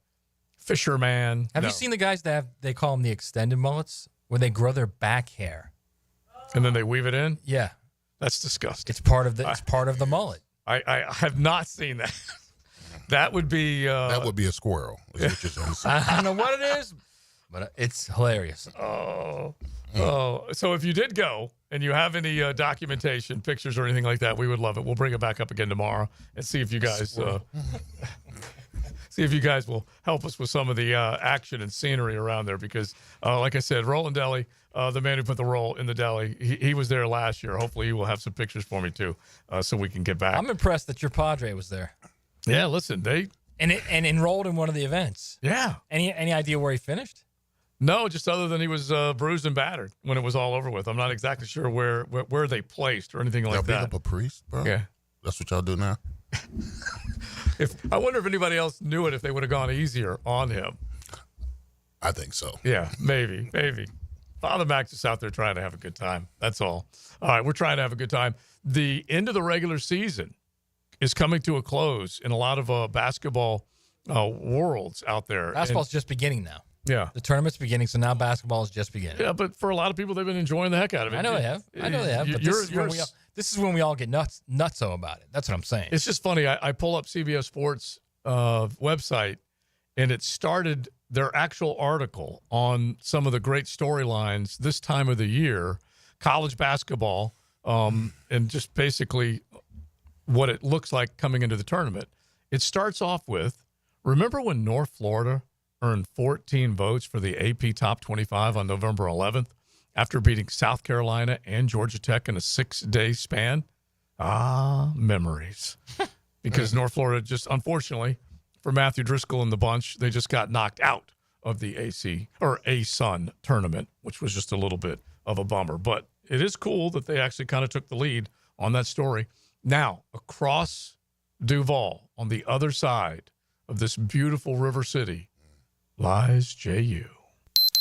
Fisherman. Have No. you seen the guys that they call them the extended mullets, where they grow their back hair? And then they weave it in? Yeah, That's disgusting. it's part of the mullet. I have not seen that. That would be That would be a squirrel. Is what you're saying. I don't know what it is, but it's hilarious. Oh, so if you did go and you have any documentation, pictures, or anything like that, we would love it. We'll bring it back up again tomorrow and see if you guys will help us with some of the action and scenery around there. Because, like I said, Roland Deli, the man who put the roll in the deli, he was there last year. Hopefully, he will have some pictures for me too, so we can get back. I'm impressed that your Padre was there Yeah, listen, they and enrolled in one of the events. yeah. Any idea where he finished? No, just other than he was bruised and battered when it was all over with. I'm not exactly sure where they placed or anything Y'all like beat that. up a priest, bro? Yeah. That's what y'all do now? I wonder if anybody else knew it, if they would have gone easier on him. I think so. Yeah, maybe. Father Mac's just out there trying to have a good time. That's all. All right, we're trying to have a good time. The end of the regular season is coming to a close in a lot of basketball worlds out there. Basketball's just beginning now. Yeah. The tournament's beginning, so now basketball is just beginning. Yeah, but for a lot of people, they've been enjoying the heck out of it. I know they have. But this is when we all get nutso about it. That's what I'm saying. It's just funny. I pull up CBS Sports website, and it started their actual article on some of the great storylines this time of the year, college basketball, and just basically what it looks like coming into the tournament. It starts off with, remember when North Florida earned 14 votes for the AP Top 25 on November 11th after beating South Carolina and Georgia Tech in a 6-day span. Memories. Because North Florida just, unfortunately, for Matthew Driscoll and the bunch, they just got knocked out of the ASUN tournament, which was just a little bit of a bummer. But it is cool that they actually kind of took the lead on that story. Now, across Duval, on the other side of this beautiful river city, lies JU.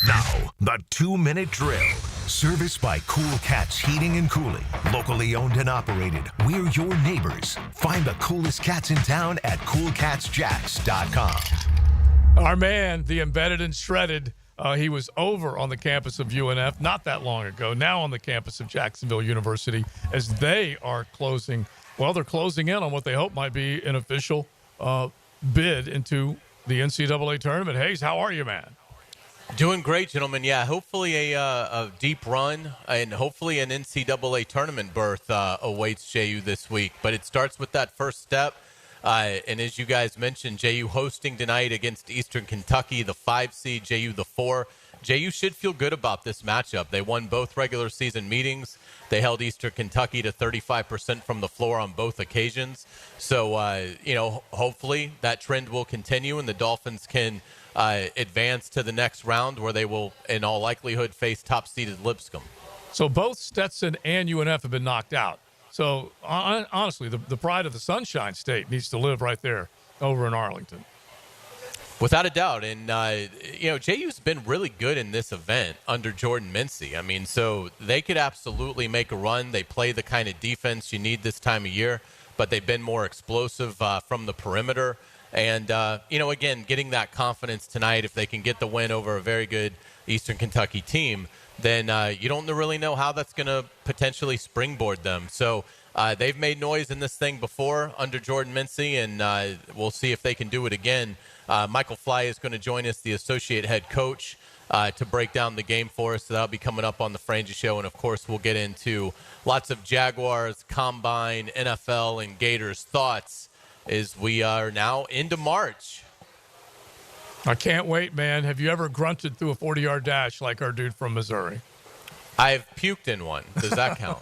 Now, the 2-minute drill. Serviced by Cool Cats Heating and Cooling. Locally owned and operated. We're your neighbors. Find the coolest cats in town at coolcatsjacks.com. Our man, the embedded and shredded, he was over on the campus of UNF not that long ago, now on the campus of Jacksonville University, as they are closing in on what they hope might be an official bid into the NCAA tournament. Hayes, how are you, man? Doing great, gentlemen. Yeah, hopefully a deep run and hopefully an NCAA tournament berth awaits JU this week. But it starts with that first step. And as you guys mentioned, JU hosting tonight against Eastern Kentucky, the 5 seed, JU the 4. JU should feel good about this matchup. They won both regular season meetings. They held Eastern Kentucky to 35% from the floor on both occasions. So, hopefully that trend will continue and the Dolphins can advance to the next round where they will, in all likelihood, face top-seeded Lipscomb. So both Stetson and UNF have been knocked out. So, honestly, the pride of the Sunshine State needs to live right there over in Arlington. Without a doubt. And, JU's been really good in this event under Jordan Mincy. I mean, so they could absolutely make a run. They play the kind of defense you need this time of year, but they've been more explosive from the perimeter. And, again, getting that confidence tonight, if they can get the win over a very good Eastern Kentucky team, then you don't really know how that's going to potentially springboard them. So they've made noise in this thing before under Jordan Mincy, and we'll see if they can do it again. Michael Fly is going to join us, the associate head coach, to break down the game for us. So that'll be coming up on the Frangie Show. And, of course, we'll get into lots of Jaguars, Combine, NFL, and Gators thoughts as we are now into March. I can't wait, man. Have you ever grunted through a 40-yard dash like our dude from Missouri? I've puked in one. Does that count?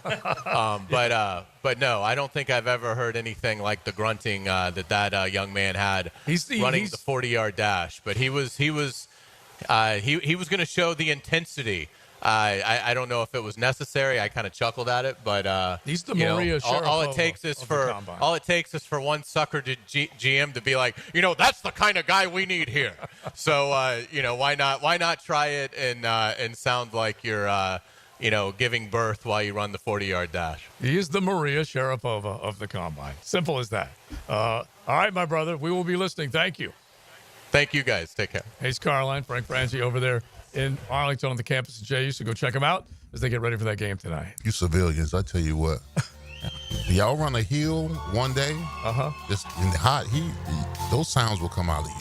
But no, I don't think I've ever heard anything like the grunting that young man had running the 40-yard dash. But he was going to show the intensity. I don't know if it was necessary. I kind of chuckled at it, but he's the Maria Sharapova. All it takes is for one sucker to GM to be like, that's the kind of guy we need here. So why not try it and sound like you're giving birth while you run the 40-yard dash. He is the Maria Sharapova of the Combine. Simple as that. All right, my brother. We will be listening. Thank you. Thank you, guys. Take care. Hayes Carline, Frank Frangie over there in Arlington on the campus of JU. So go check them out as they get ready for that game tonight. You civilians, I tell you what. Y'all run a hill one day, just in the hot heat, those sounds will come out of you.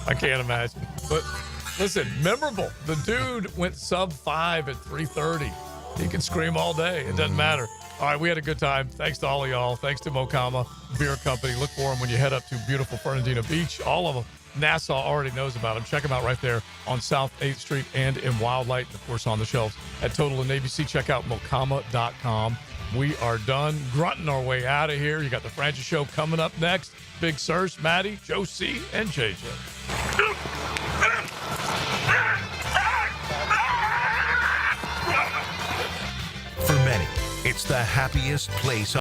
I can't imagine. But listen, memorable. The dude went sub-5 at 3:30. He can scream all day. It doesn't matter. All right, we had a good time. Thanks to all of y'all. Thanks to Mocama Beer Company. Look for them when you head up to beautiful Fernandina Beach. All of them. Nassau already knows about them. Check them out right there on South 8th Street and in Wildlight. And, of course, on the shelves at Total and ABC. Check out mocama.com. We are done grunting our way out of here. You got the Francis Show coming up next. Big Sirs, Maddie, Joe C., and JJ. For many, it's the happiest place